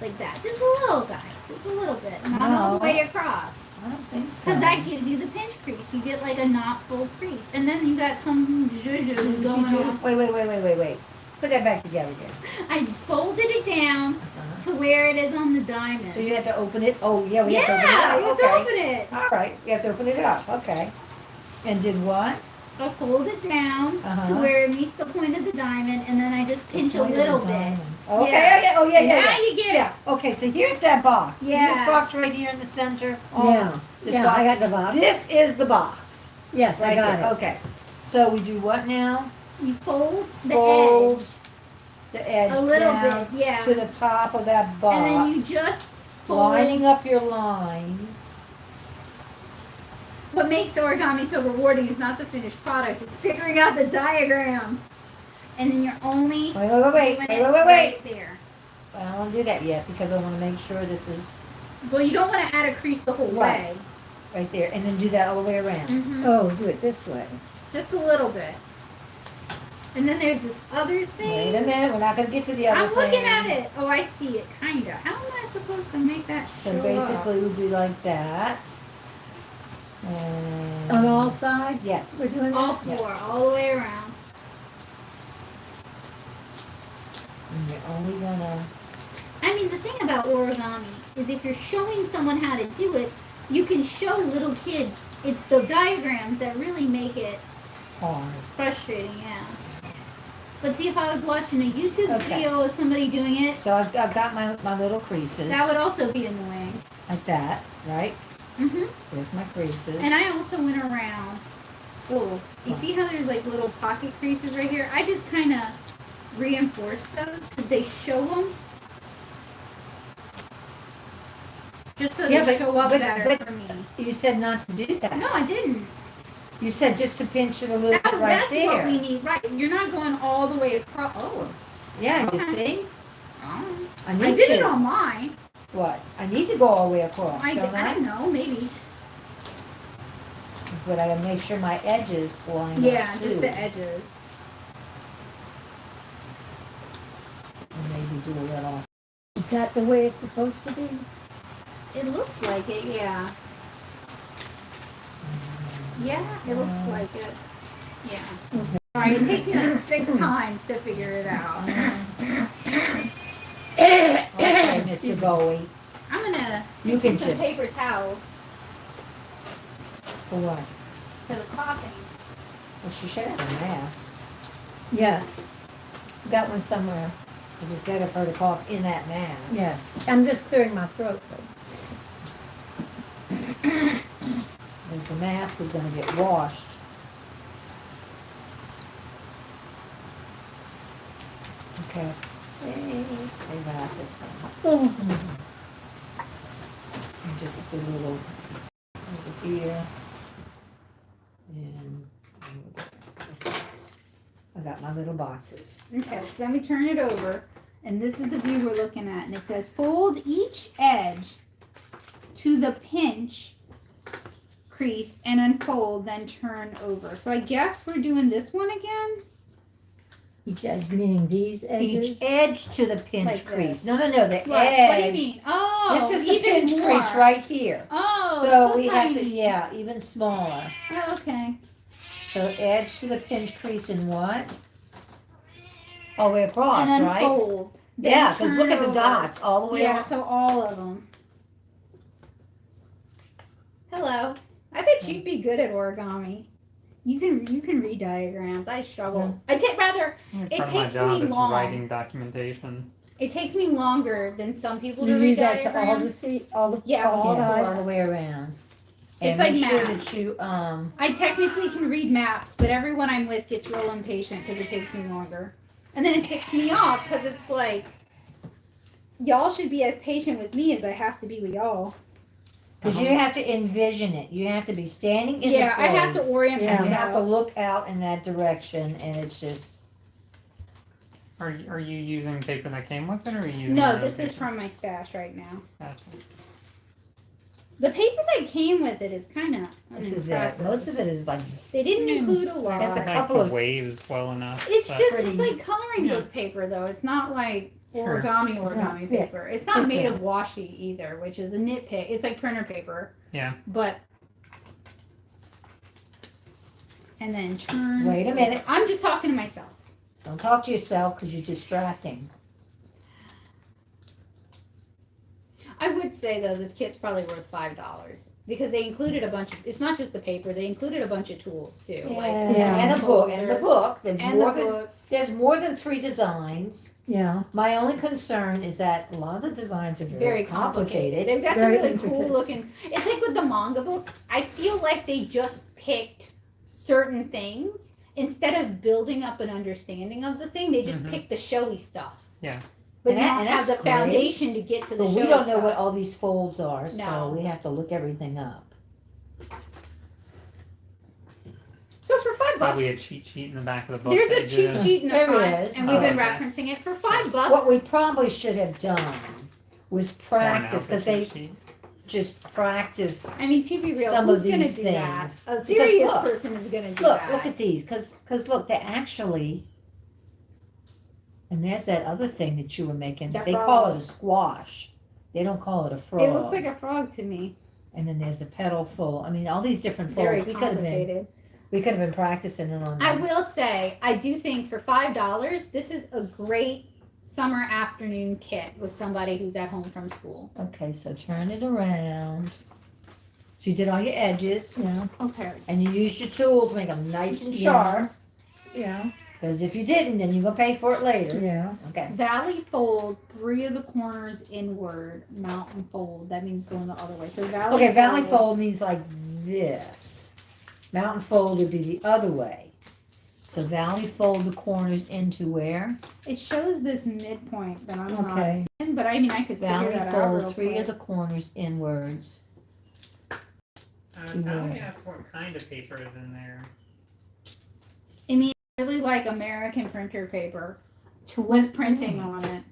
like that. Just a little guy, just a little bit, not all the No. way across. I don't think so. Because that gives you the pinch crease. You get like a not full crease, and then you got some zhuzh going on. Wait. Put that back together again. I folded it down Uh-huh. to where it is on the diamond. So you have to open it. Oh yeah, we yeah, have to open it up. you have Okay. to open it. All right, you have to open it up. Okay. And did what? I fold it down Uh-huh. to where it meets the point of the diamond, and then I just pinch a Point of little the bit. diamond. Okay. Yeah. Oh yeah. Now you get it. Yeah. Okay. So here's that box. See Yeah. this box right here in the center. Oh, Yeah. This Yeah, box. I got the box. This is the box. Yes, I Right got here. it. Okay. So we do what now? You fold the Fold edge the edge a little down bit, yeah. to the top of that box. And then you just fold. lining up your lines. What makes origami so rewarding is not the finished product, it's figuring out the diagram. And then you're only Wait. doing it right there. I don't want to do that yet because I want to make sure this is Well, you don't want to add a crease the whole Right. way. right there, and then do that all the way around. Oh, do it this way. Just a little bit. And then there's this other thing. Wait a minute, we're not going to get to the other I'm thing. looking at it. Oh, I see it, kinda. How am I supposed to make that show So up? basically, we do like that. And On all sides? Yes. We're doing All that? four, Yes. all the way around. And you're only gonna. I mean, the thing about origami is if you're showing someone how to do it, you can show little kids. It's the diagrams that really make it Hard. frustrating, yeah. But see, if I was watching a YouTube Okay. video of somebody doing it, So I've got my little creases that would also be annoying. like that, right? hmm There's my creases. And I also went around. Oh, you see how there's like little pocket creases right here? I just kind of reinforced those because they show them. Just so Yeah, they but- show up but- better but- for me. You said not to do that. No, I didn't. You said just to pinch it a little bit right That's there. what we need. Right. You're not going all the way across. Oh. Yeah, you Okay. see? I I need did to. it on mine. What? I need to go all the way across, I don't I? don't know. Maybe. But I gotta make sure my edges line Yeah, up just too. the edges. And maybe do a little. Is that the way it's supposed to be? It looks like it. Yeah. Yeah, it looks like it. Yeah. Alright, it takes me like 6 times to figure it out. Okay, Mr. Bowie. I'm gonna You get can some just- paper towels For what? for the coughing. Well, she should have a mask. Yes. Got one somewhere. Because it's better for her to cough in that mask. Yes. I'm just clearing my throat though. Because the mask is gonna get washed. Okay. I got this one. And just a little over here. And over there. I got my little boxes. Okay, so let me turn it over. And this is the view we're looking at. And it says fold each edge to the pinch crease and unfold, then turn over. So I guess we're doing this one again. Each edge, meaning these edges? Each edge to the pinch Like crease. this. No, the What? edge. What do you mean? Oh, This is the even pinch more. crease right here. Oh, So we have to, tiny. yeah, even smaller. Oh, okay. So edge to the pinch crease and what? All the way across, And then right? fold. Then Yeah, because turn look at the over. dots all the way Yeah, around. so all of them. Hello. I bet you'd be good at origami. You can read diagrams. I struggle. I take rather. Part It of my takes job me is long. writing documentation. It takes me longer than some people You to read read that to all the diagrams. all the Yeah, all all Yeah, all the sides? way around. It's And like make sure maps. that you, I technically can read maps, but everyone I'm with gets real impatient because it takes me longer. And then it ticks me off because it's like, y'all should be as patient with me as I have to be with y'all. Because you have to envision it. You have to be standing in the place. I have to orient Yeah. You have to myself. look out in that direction, and it's just. Are you using paper that came with it, or are you using? No, your own this is paper? from my stash right now. Gotcha. The paper that came with it is kind of This is it. Most of it is like. They didn't include a lot. That's a Like couple the of- waves well enough. It's but- just, pretty- it's like coloring Yeah. book paper though. It's not like Sure. origami not- yeah. paper. It's not made of washi either, which is a nitpick. It's like printer paper. Yeah. But, and then turn. Wait a minute. I'm just talking to myself. Don't talk to yourself because you're distracting. I would say though, this kit's probably worth $5 because they included a bunch of, it's not just the paper, they included a bunch of tools too. Like Yeah. And the book. And the book. There's and the more than book. there's more than 3 designs. Yeah, My only concern is that a lot of the designs are very, Very complicated. They've got some Very really intricate. cool looking. It's like with the manga book. I feel like they just picked certain things instead of building up an understanding of the thing. They just Mhm. picked the showy stuff. Yeah. But And they that- don't and have the that's great. foundation to get to the But showy we don't know stuff. what all these folds are, so No. we have to look everything up. So for $5, Probably a cheat sheet in the back of the book. there's that a you cheat did. sheet in the There it front, is. and we've Oh, been okay. referencing it for $5. What we probably should have done was Worn out practice, the because they cheat sheet. just practice. I mean, to be real, Some who's of gonna these do that? things. A Because serious look, person is gonna do Look, that. look at these, because look, they actually, and there's that other thing that you were making. That They call frog. it a squash. They don't call it a frog. It looks like a frog to me. And then there's the petal full. I mean, all these different Very folds. complicated. We could have been practicing it on. I will say, I do think for $5, this is a great summer afternoon kit with somebody who's at home from school. Okay, so turn it around. So you did all your edges, yeah, Okay. and you used your tool to make them nice and Yeah. sharp. yeah, Because if you didn't, then you're gonna pay for it later. yeah. Okay. Valley fold 3 of the corners inward, mountain fold. That means going the other way. So valley. Okay, valley fold means like this. Mountain fold would be the other way. So valley fold the corners into where? It shows this midpoint that I'm not Okay. seeing, but I mean I could figure Valley that out real fold 3 quick. of the corners inwards. Valerie asked what kind of paper is in there. I mean, really like American printer paper To with printing on it.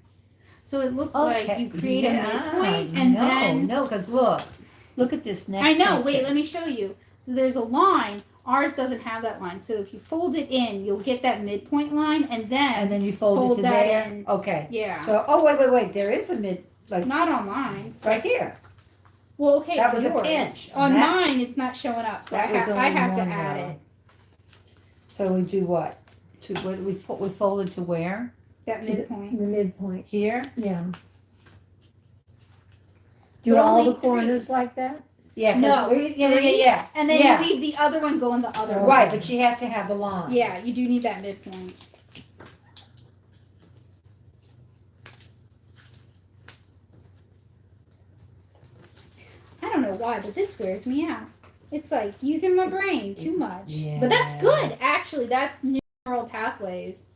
So it looks like you create a midpoint and no, then No, because look at this next I know. picture. Wait, let me show you. So there's a line. Ours doesn't have that line. So if you fold it in, you'll get that midpoint line, and then And then you fold fold it to that there? in. Okay. yeah, So, wait, there is a mid, like, not on mine. right here. Well, okay, That for was a yours. pinch. On That- mine, it's not showing up, so I That was have only to one add row. it. So we do what? We folded to where? That To midpoint. The midpoint, Here? yeah. Do But all only the corners like that? Yeah, 'cause No, yeah, 3, yeah. And then Yeah. you leave the other one going the other way. Right, but she has to have the line. Yeah, you do need that midpoint. I don't know why, but this wears me out. It's like using my brain too much. Yeah. But that's good, actually. That's neural pathways.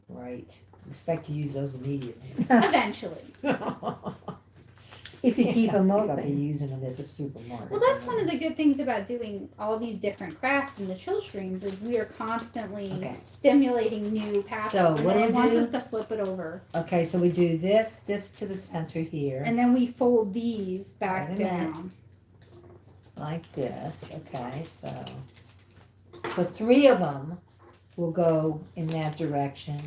Right. Expect to use those immediately. Eventually. If you keep them I'll be open. using them at the supermarket. Well, that's one of the good things about doing all these different crafts in the Chillstreams is we are constantly Okay. stimulating new pathways. So, what do and we it wants do? us to flip it over. Okay, so we do this to the center here, And then we fold these back Wait a minute. down. like this. Okay, so 3 of them will go in that direction,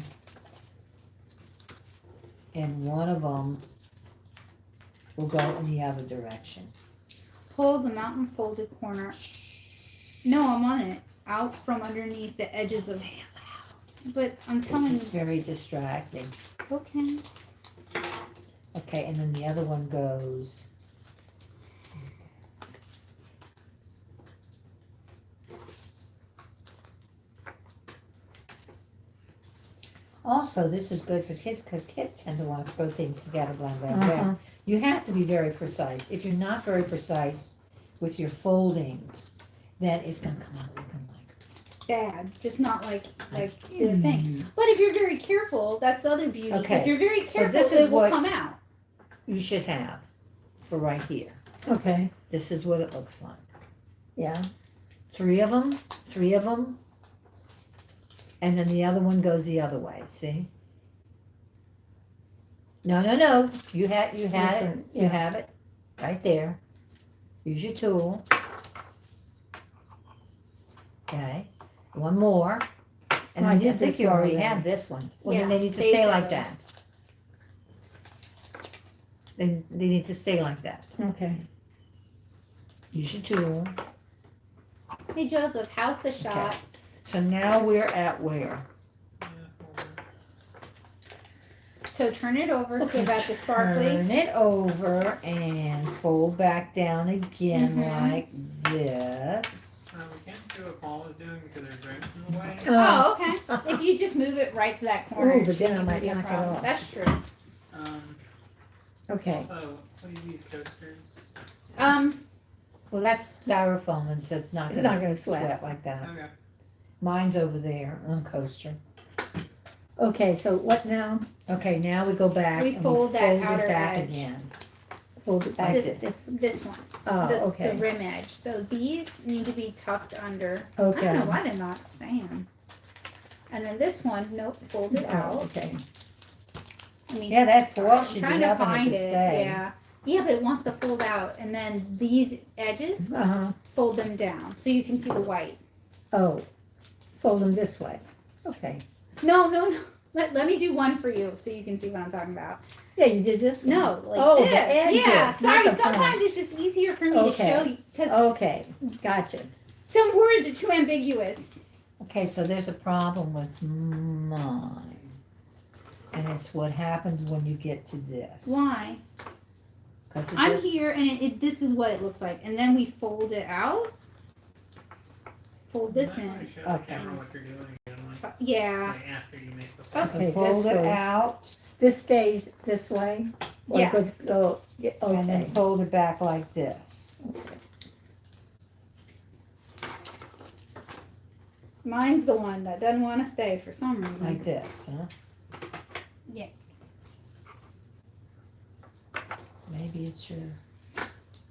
and 1 of them will go in the other direction. Pull the mountain folded corner. No, I'm on it. Out from underneath the edges of. But I'm telling This you. is very distracting. Okay. Okay, and then the other one goes. Also, this is good for kids because kids tend to want to throw things together, blah, blah, blah. Uh-huh. You have to be very precise. If you're not very precise with your foldings, then it's going to come out looking like bad, just not like the thing. But if you're very careful, that's the other beauty. Okay. If you're very careful, this is it will what- come out. You should have for right here. Okay, This is what it looks like. yeah, Three of them. And then the other one goes the other way, see? No. You had it. Listen, You yeah. have it. Right there. Use your tool. Okay. One more. And I I did think this you one already already. have this one. Well, Yeah, then they need to base stay of like it. that. They need to stay like that. okay. Use your tool. Hey Joseph, how's the shot? So now we're at where? So turn it over so that the sparkly. Turn it over and fold back down again Mhm. like this. We can't see what Paul is doing because there's drinks in the way. Oh, okay. If you just move it right to that corner, Ooh, it but then shouldn't I might be a knock it problem. off. That's true. Okay, Also, what do you use, coasters? Well, that's styrofoam and so it's not It's gonna, not gonna sweat. like that. Okay. Mine's over there on coaster. okay, so what now? Okay, now we go back We and fold that fold outer it back edge. again. Fold it back Like to this. this, This one. oh, This the okay, rim edge. So these need to be tucked under. I don't okay. know why they're not staying. And then this one, nope, fold it Oh, out. okay, I mean, Yeah, that foil I'm should trying be to helping it find to it. stay. Yeah. Yeah, but it wants to fold out, and then these edges uh-huh, fold them down so you can see the white. oh, fold them this way, okay. No. Let me do one for you so you can see what I'm talking about. Yeah, you did this one? No, like Oh, this. the edges, Yeah, not sorry. the Sometimes front. it's just easier for me Okay. to show you because Okay, gotcha, some words are too ambiguous. Okay, so there's a problem with mine. And it's what happens when you get to this. Why? 'Cause it I'm goes- here, and this is what it looks like, and then we fold it out. Fold this You might in. wanna show the Okay. camera what you're doing again, Yeah. like after you make the. Okay. So this fold it goes- out this stays this way? Or it goes- Yes. oh, yeah, and then okay, fold it back like this. Mine's the one that doesn't want to stay for some reason. Like this, huh? Yeah. Maybe it's your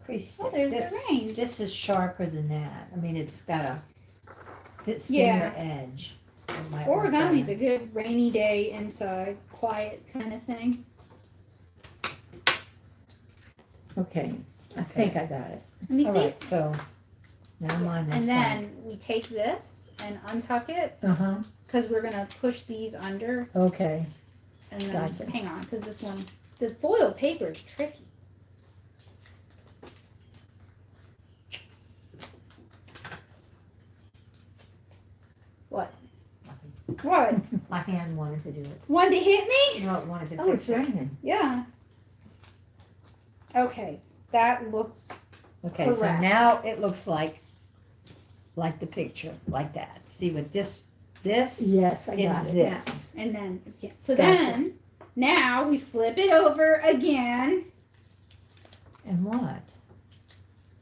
crease Oh, stick. there's This, the range. this is sharper than that. I mean, it's got a thinner Yeah. edge. It might work Origami's better. a good rainy day inside, quiet kind of thing. okay, I think I got it. Let me All see. right, so now mine And is then we take this and untuck it Uh-huh, because we're gonna push these under, okay, and then Gotcha. hang on because this one, the foil paper is tricky. What? What? my hand wanted to do it. One to hit me? No, it wanted to oh, it's fix it. raining. Yeah. Okay, that looks Okay, so Correct. now it looks like the picture, like that. See what this Yes, I is got it. this. and then yeah. So Gotcha. then now we flip it over again, And what?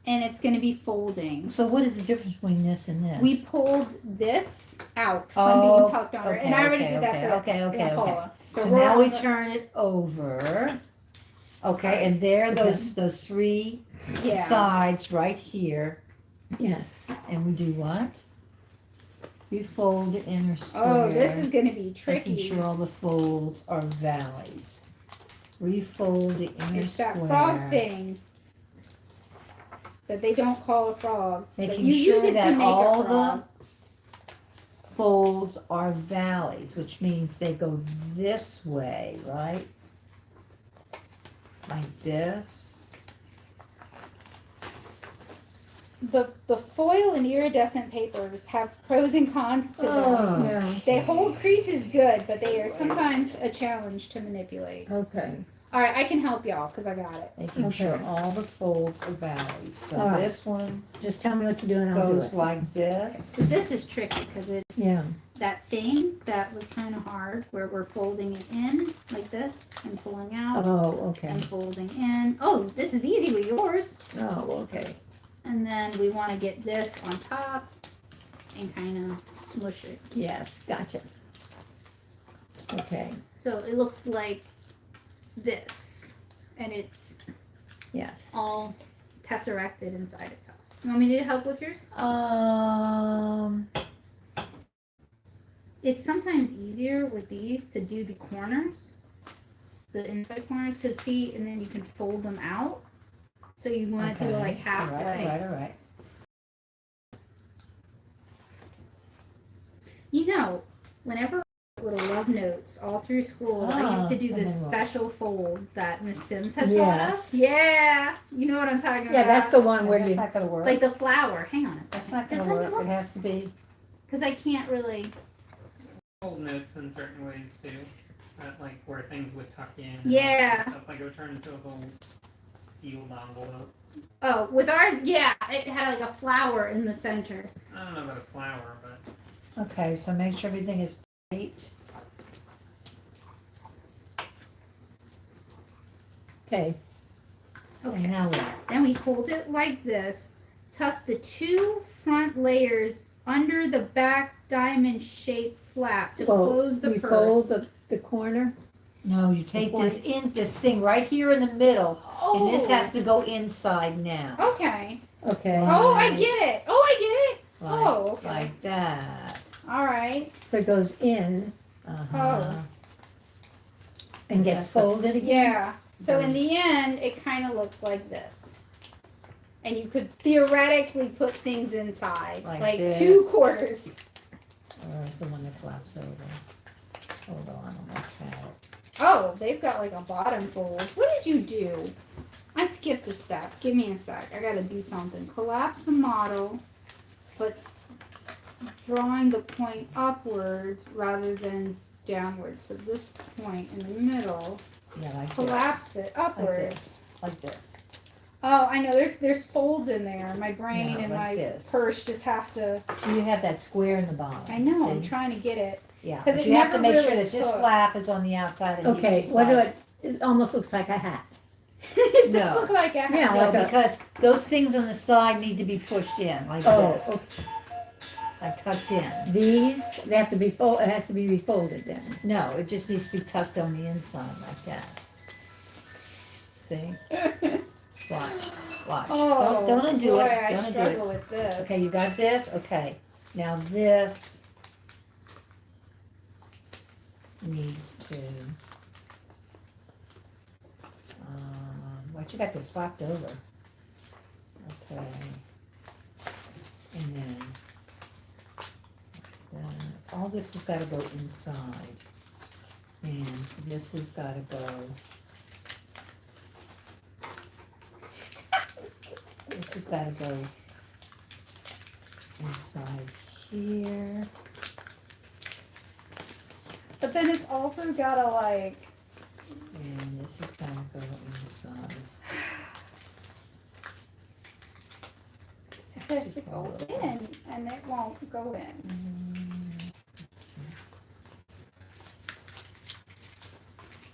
and it's going to be folding. So what is the difference between this and this? We pulled this out from Oh, being tucked under, and I already okay, did that for okay. Paula. So we're now on we the- turn it over. Okay, Sorry. and there Okay. those three Yeah. sides right here, Yes, and we do what? We fold the inner square. Oh, this is going to be making tricky. sure all the folds are valleys. Refold the inner It's square. that frog thing that they don't call a frog. But Making you sure use it to that make all a frog. the folds are valleys, which means they go this way, right? Like this. The foil and iridescent papers have pros and cons to them. Oh. yeah, They hold creases good, but they are sometimes a challenge to manipulate. okay, All right, I can help y'all because I got it. Making Okay. sure all the folds are valleys. So All right. this one just tell me what to do and I'll do goes it. like this. So this is tricky because it's Yeah, that thing that was kind of hard where we're folding it in like this and pulling out oh, okay, and folding in. Oh, this is easy with yours. oh, okay, And then we want to get this on top and kind of smush it. Yes, gotcha. Okay, So it looks like this, and it's yes. all tesseracted inside itself. You want me to help with yours? It's sometimes easier with these to do the corners, the inside corners, because see, and then you can fold them out. So you want it to go like halfway. All right. You know, whenever I wrote little love notes all through school, I used to do and this then what? special fold that Miss Sims had taught Yes. us. Yeah, you know what I'm talking Yeah, about. that's the one where That's you, not gonna work. Like the flower. Hang on a That's second. not Just gonna let me work. It look. has to be. Because I can't really. Fold notes in certain ways too. Like where things would tuck in. Yeah. And stuff like it would turn into a whole sealed envelope. Oh, with ours, yeah, it had like a flower in the center. I don't know about a flower, but Okay, so make sure everything is straight. okay, And Okay. now what? Then we hold it like this, tuck the two front layers under the back diamond shaped flap to well, close the we purse. fold the corner. No, you take this point. this thing right here in the middle, Oh, and this has to go inside now. okay. Okay, Oh, I Right. get it. Oh, I get it. Like, Oh, okay. like that. All right. so it goes in Uh-huh. and gets That's the- folded again? Yeah. So in the end, it kind of looks like this. And you could theoretically put things inside, Like like this. 2/4. Or is the one that flaps over? Hold on, almost had it. Oh, they've got like a bottom fold. What did you do? I skipped a step. Give me a sec. I gotta do something. Collapse the model, but drawing the point upwards rather than downwards. So this point in the middle, Yeah, like collapse it this. Like upwards. this. Like this. Oh, I know. There's folds in there. My brain Yeah, and like my this. purse just have to. So you have that square in the bottom. I know. I'm see? trying to get it. Yeah, 'Cause but it you have to never make sure really that this took. flap is on the outside and Okay, these two what do sides. it almost looks like a hat. It does No. look like a hat. Yeah, No, like a- because those things on the side need to be pushed in like Oh, this. okay. Like tucked in. These, they have to be it has to be refolded then. No, it just needs to be tucked on the inside like that. See? Watch. Watch. Oh, don't undo boy, it. I Don't undo it. struggle with this. Okay, you got this? Okay. Now this needs to what you got this flapped over. Okay. And then all this has got to go inside. And this has got to go. This has got to go inside here. But then it's also gotta like. And this is gonna go inside. It has to go in, and it won't go in.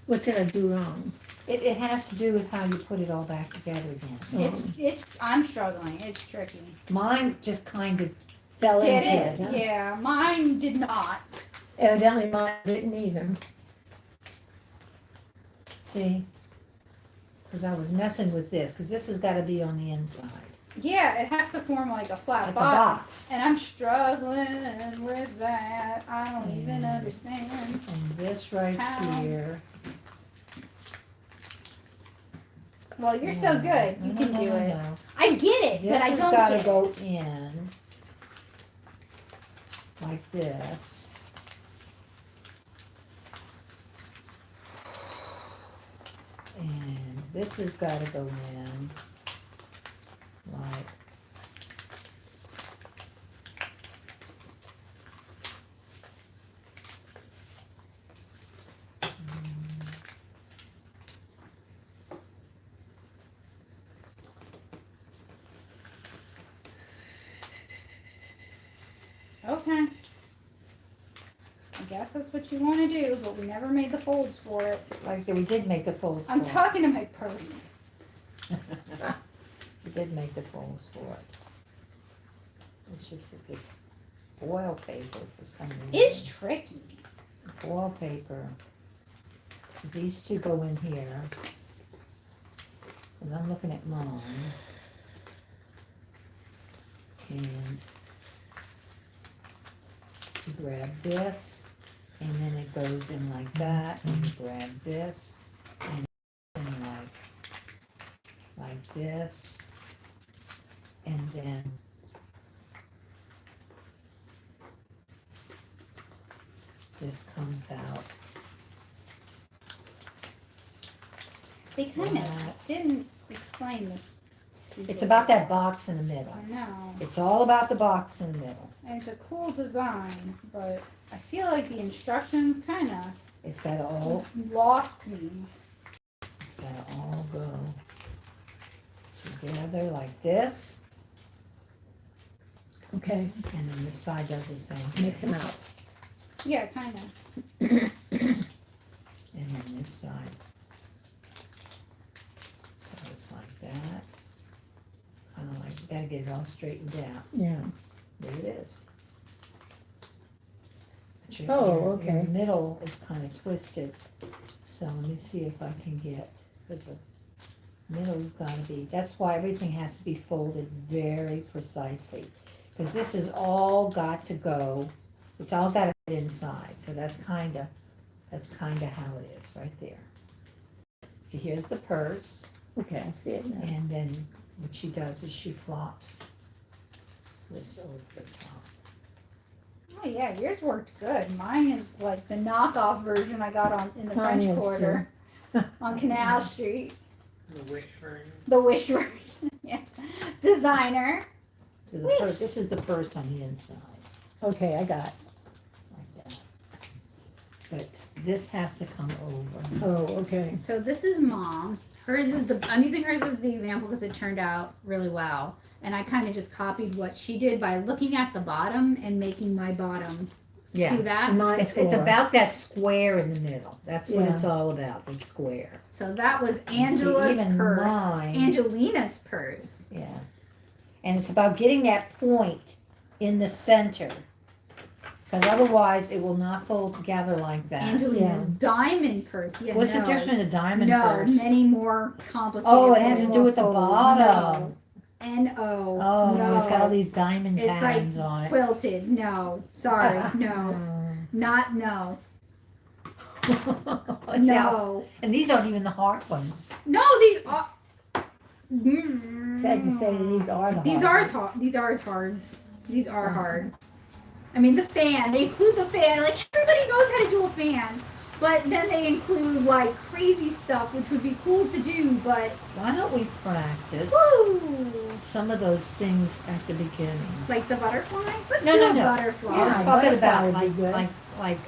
What did I do wrong? It has to do with how you put it all back together again. It's. I'm struggling. It's tricky. Mine just kind of, Fell Did into it? it, huh? Yeah, mine did not. Evidently mine didn't either. see? Because I was messing with this, because this has got to be on the inside. Yeah, it has to form like a flat Like the bottom. box. And I'm struggling with that. I don't even Mm. understand. And this right How? here. Well, you're so good. You can do it. No. I get it, This but I has don't got to get it. go in like this. And this has got to go in like Okay. I guess that's what you want to do, but we never made the folds for it. like I said, we did make the folds I'm for it. talking to my purse. We did make the folds for it. It's just that this foil paper for some reason. It's tricky. Foil paper. 'Cause these two go in here. Cause I'm looking at mine. And you grab this, and then it goes in like that, and you grab this, and like this, and then this comes out. They kind That. of didn't explain this. It's about that box in the middle. I know. It's all about the box in the middle. And it's a cool design, but I feel like the instructions kind of It's gotta all, lost me. it's gotta all go together like this, Okay, and then this side does the same mix thing. them out. Yeah, kind of. And then this side goes like that. Kinda like, you gotta get it all straightened out. Yeah. There it is. But Oh, your okay. middle is kinda twisted, so let me see if I can get, cause the middle's gotta be, that's why everything has to be folded very precisely. Cause this is all got to go, it's all gotta fit inside, so that's kinda how it is, right there. So here's the purse, Okay, I see it now. and then what she does is she flops this over the top. Oh yeah, yours worked good. Mine is like the knockoff version I got on in the Mine French is, Quarter on Canal Street. The wish version. The Wish version. Yeah. Designer. So the purse, this is the purse on the inside, Okay, I got it. like that. But this has to come over. Oh, okay. So this is mom's. Hers is I'm using hers as the example because it turned out really well. And I kind of just copied what she did by looking at the bottom and making my bottom Yeah, do that. Mine's it's four. about that square in the middle, that's what Yeah. it's all about, the square, So that was see, Angela's even purse. mine- Angelina's purse. yeah. And it's about getting that point in the center, because otherwise it will not fold together like that. Angelina's diamond purse. Yeah, What's the no. difference in a diamond No, purse? many more complicated. Oh, it has to do things. with the bottom. N-O. Oh, no. it's got all these diamond It's like patterns on it. quilted. No. Sorry. No. Mm. Not no. Yeah. No. And these aren't even the hard ones. No, these are. Sad to say these are the These hard are ones. hard. These are hards. These are hard. I mean, the fan. They include the fan. Like everybody knows how to do a fan, but then they include like crazy stuff, which would be cool to do. But Why don't we practice woo, some of those things at the beginning? like the butterfly. Let's No, do no, a no. butterfly. I was Yeah, talking butterfly about would be like,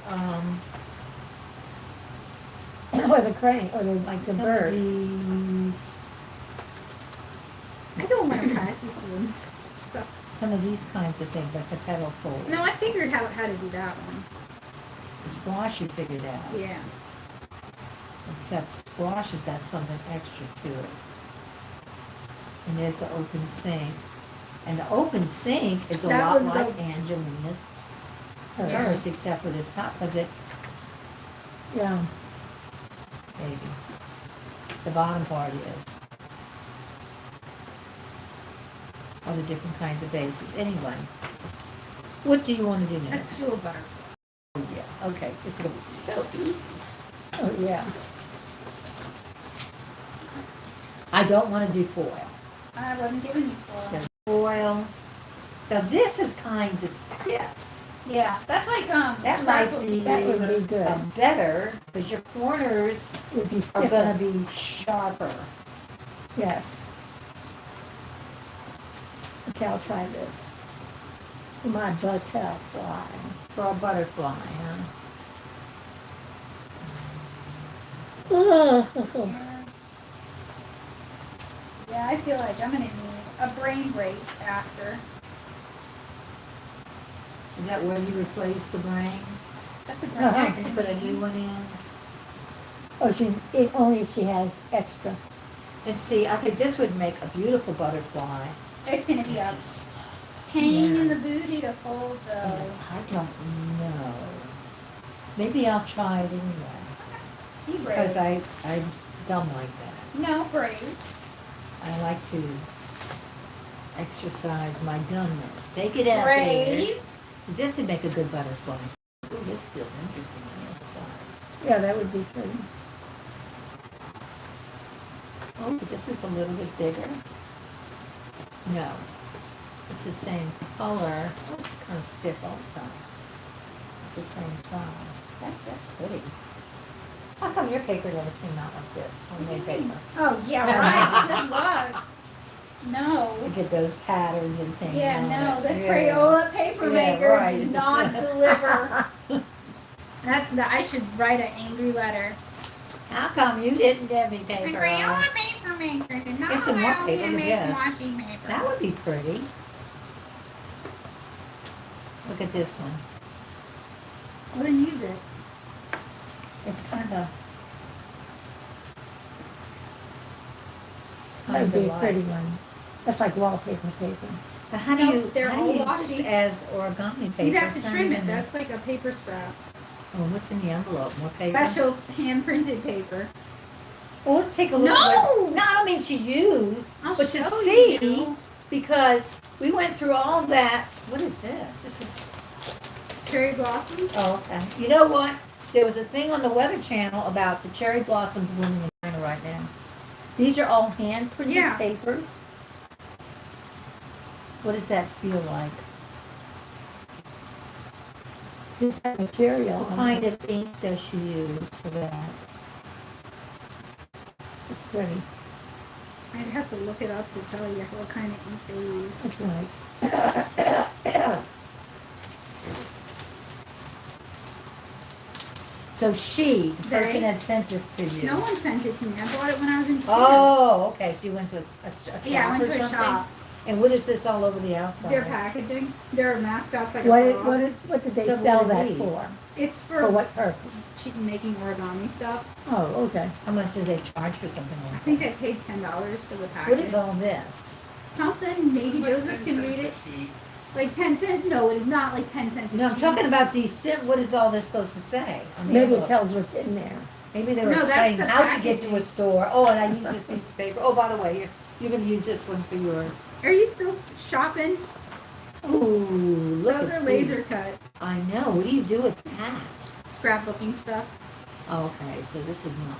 good. Or the crane, or the some bird. of these, I don't want to practice doing stuff. some of these kinds of things, like the petal fold. No, I figured how to do that one. The squash you figured out, Yeah. except squash has got something extra to it. And there's the open sink. And the open sink is a That lot was like the- Angelina's Yeah. purse, except for this top, because it, Yeah. maybe, the bottom part is. All the different kinds of bases. Anyway, what do you want to do next? Let's do a butterfly. Oh, yeah, okay, this is gonna be so easy. Oh, yeah. I don't want to do foil. I wasn't giving you foil. So foil. Now this is kind of stiff. Yeah, that's like That might be That would be good. better because your corners Would be are gonna stiffer. be sharper. Yes. Okay, I'll try this. My butterfly. For a butterfly, huh? Yeah, I feel like I'm gonna need a brain break after. Is that where you replace the brain That's a brain Uh-huh. break. and put a new one in? Oh, only if she has extra. And see, I think this would make a beautiful butterfly. It's gonna be This a is pain in the booty to fold though. I don't know. Maybe I'll try it anyway. Be Because brave. I'm dumb like that. No, brave. I like to exercise my dumbness. Take it out there. Brave. So this would make a good butterfly. Ooh, this feels interesting on the other side. Yeah, that would be pretty. Oh, but this is a little bit bigger. No. It's the same color. Oh, it's kind of stiff also. It's the same size. That's pretty. How come your paper never came out like this, homemade paper? Oh yeah, right. Good luck. No. Look at those patterns and things. Yeah, on no, it. the Yeah. Crayola paper Yeah, maker right. does not deliver. That I should write an angry letter. How come you didn't get me The paper? Crayola paper maker did not Get some more allow me paper to with make this. washi paper. That would be pretty. Look at this one. Well, then use it. It's kind of. That would be a pretty one. That's like wallpaper paper. But how do No, you, they're how do all you use this washi. as origami paper? You'd have to It's not trim it. even- That's like a paper scrap. Oh, what's in the envelope? More paper? Special hand printed paper. Well, let's take a look. No! No, I don't mean to use, I'll but to show see, you. because we went through all that. What is this? This is, Cherry blossoms. oh, okay. You know what? There was a thing on the Weather Channel about the cherry blossoms blooming in China right now. These are all hand printed Yeah. papers. What does that feel like? Just that material. What kind of ink does she use for that? It's pretty. I'd have to look it up to tell you what kind of ink they use. It's nice. So she, the Right. person that sent this to you. No one sent it to me. I bought it when I was in Japan. Oh, okay. So you went to a shop Yeah, I went or to a something? shop. And what is this all over the outside? Their packaging, their mascots like What a did, frog. what did they But sell what are that these? for? It's For for what purpose? making origami stuff. Oh, okay. How much do they charge for something I like think that? I paid $10 for the package. What is all this? Something. Maybe It's like Joseph 10 can cents read a it. sheet. Like 10 cents? No, it is not like 10 cents. a No, I'm sheet. talking about these. What is all this supposed to say? on the Maybe it envelope? tells what's in there. Maybe they were No, that's explaining the how to get to a packaging. store. Oh, and I use this piece of paper. Oh, by the way, you're going to use this one for yours. Are you still shopping? Ooh, look Those at are these. laser cut. I know. What do you do with that? Scrapbooking stuff. Oh, okay, so this is not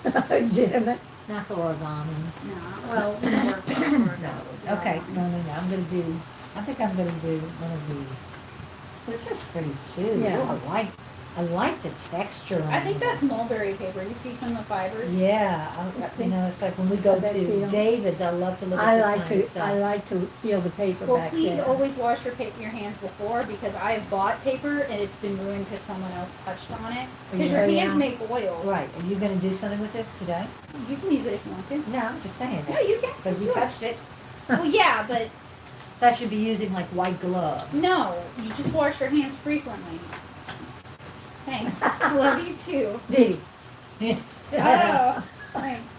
legitimate. Legitimate. Not for origami. No, well, we work for it. No. Okay, no. I'm gonna do. I think I'm gonna do one of these. This is pretty too. Yeah. Ooh, I like the texture. I on think that's this. mulberry paper. You see from the fibers? Yeah, you know, it's like when we go Does that to feel- David's, I love to look at I this like kind of to, stuff. I like to feel the paper Well, back please there. always wash your hands before because I have bought paper and it's been ruined because someone else touched on it. Because your Yeah. hands make oils. Right, are you gonna do something with this today? You can use it if you want to. No, I'm just saying No, that. you can. Because It's we yours. touched it. Well, yeah, but So I should be using like white gloves. no. You just wash your hands frequently. Thanks. I love you too. Did he? Oh, thanks.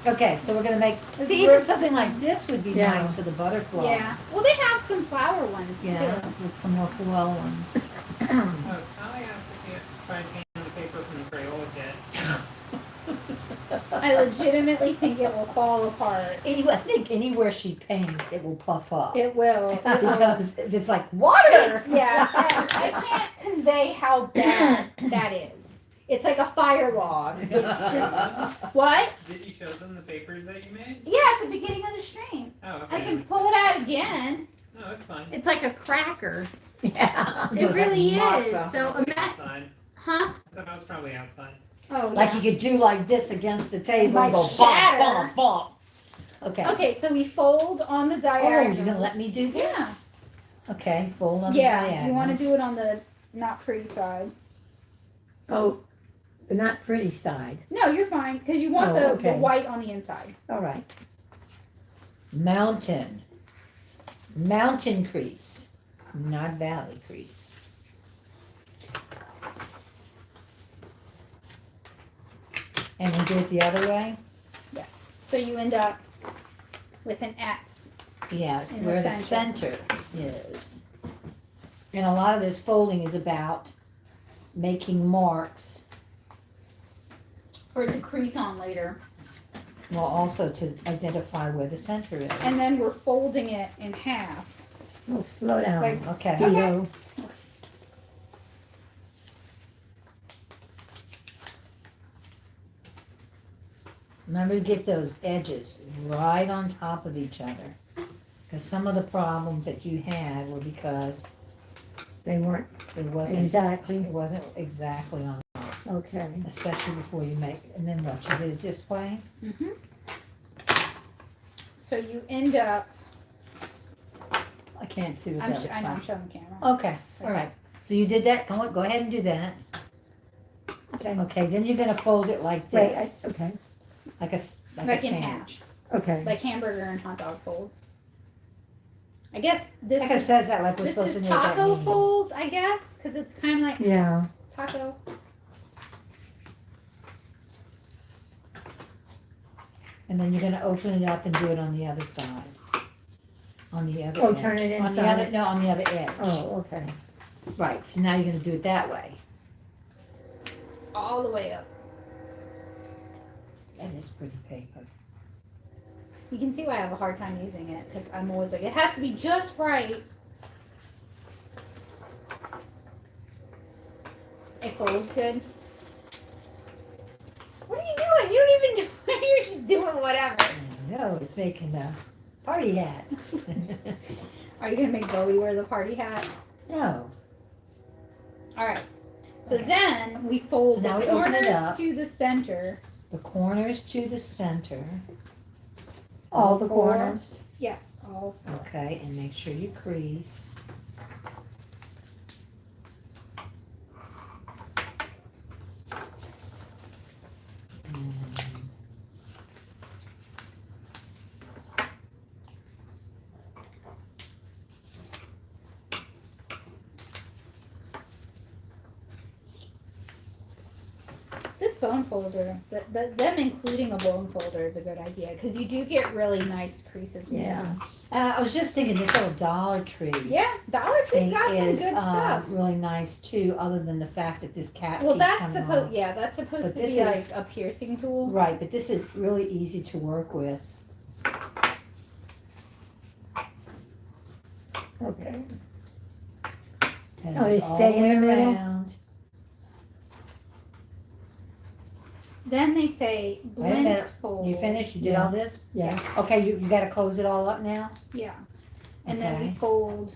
Okay, so we're gonna make, This see, is even worth- something like this would be Yeah. nice for the butterfly. Yeah. Well, they have some flower ones Yeah, too. with some more foil ones. Oh, Callie asked if you tried painting the paper from the Crayola kit. I legitimately think it will fall apart. I think anywhere she paints, it will puff up. It will. It will. Because it's like water. It's- yeah, I can't convey how bad that is. It's like a fire log. It's just what? Did you show them the papers that you made? Yeah, at the beginning of the stream. Oh, okay. I can pull it out again. No, it's fine. It's like a cracker. Yeah. It Goes like really is. matzo. So imagine, Outside. huh? So I was probably outside. Oh, Like yeah. you could do like this against the table Might and go shatter. bump, bump, bump. Okay. Okay, so we fold on the Oh, diagonals. you're gonna let me do this? Yeah. Okay, fold on the Yeah, diagonals. you want to do it on the not pretty side. Oh, the not pretty side. No, you're fine because you want Oh, the okay. white on the inside. All right. Mountain. Mountain crease, not valley crease. And we do it the other way? Yes. So you end up with an X. Yeah, In the where the center. center is. And a lot of this folding is about making marks, Or to crease on later. well, also to identify where the center is. And then we're folding it in half. Well, slow down. Like, Okay. Speedo. Remember to get those edges right on top of each other. Because some of the problems that you had were because They weren't it wasn't exactly, on, okay. especially before you make, and then what, you did it this way? Mm-hmm. So you end up, I can't see what I'm that looks I know I'm like. showing the camera. Okay, all right. So you did that, go ahead and do that. Okay. Okay, then you're gonna fold it like Wait, this, okay, like a Like in sandwich. okay. Like hamburger and hot dog fold. I guess this Like it is, says that like we're this supposed to is know what that taco means. fold, I guess, because it's kind of like Yeah, taco. And then you're gonna open it up and do it on the other side. On the other Oh, edge. turn it On the inside? other, no, on the other edge. oh, okay. Right, so now you're gonna do it that way. All the way up. That is pretty paper. You can see why I have a hard time using it, because I'm always like, it has to be just right. It folds good. What are you doing? You don't even do You're just doing whatever. No, it's making a party hat. Are you going to make Bowie wear the party hat? No, All right. So Okay. then we fold So now the we open it corners up. to the center. the corners to the center. All the four. corners? Yes, all four. Okay, and make sure you crease. And This bone folder, them including a bone folder is a good idea because you do get really nice creases. with Yeah. them. I was just thinking this little Dollar Tree Yeah, Dollar Tree's thing got some is good stuff. really nice too, other than the fact that this cat Well, keeps that's coming supposed, off. yeah, that's supposed But to this be is- like a piercing tool. Right, but this is really easy to work with. Okay. And Oh, they it's all stay in way the middle? around. Then they say Wait a minute. blintz fold. You finished? You did Yeah. all this? Yeah. Okay, you gotta close it all up now? Yeah, and then we Okay. fold.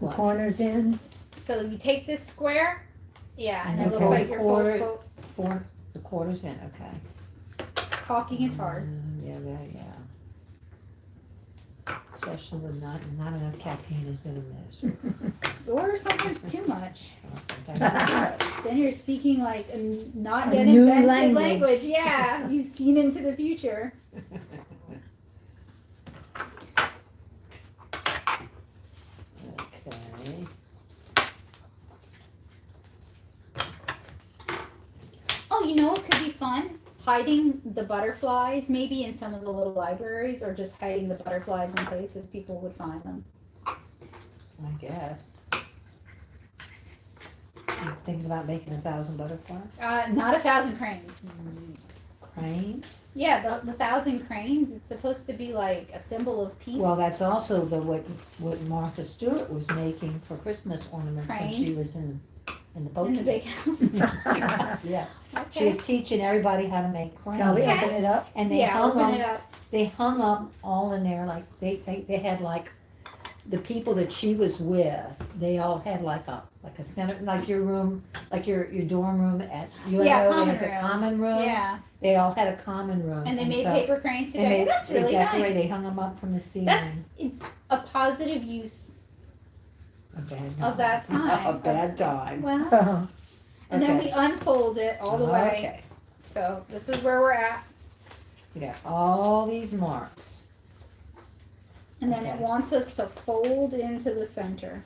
The What? corners in? So you take this square, yeah, and And it looks fold like the you're quarter. fold, Four, the quarters in, okay. caulking is hard. Yeah, yeah. Especially when not enough caffeine has been administered. Or sometimes too much. Sometimes- Then you're speaking like a not A yet new invented language. language. Yeah, you've seen into the future. Okay. Oh, you know what could be fun? Hiding the butterflies, maybe in some of the little libraries, or just hiding the butterflies in places people would find them. I guess. You thinking about making 1,000 butterflies? Not 1,000 cranes. Cranes? Yeah, the 1,000 cranes. It's supposed to be like a symbol of peace. Well, that's also what Martha Stewart was making for Christmas ornaments when she Cranes? was in the in the boat. big house. Yeah, she Okay. was teaching everybody how to make cranes. Shall we Okay. open it up? And they Yeah, hung open it them, up. they hung up all in there, like, they had like, the people that she was with, they all had like a center, like your room, like your dorm room at UNO, Yeah, they common had the room. common room. Yeah, They all had a common room. and they made so- paper cranes and together. That's really decorated, They nice. hung them up from the ceiling. It's a positive use. A bad of that time. A bad time. Well, and then Okay. we unfold it all the way. Okay, So this is where we're at. so you got all these marks. And then it Okay. wants us to fold into the center.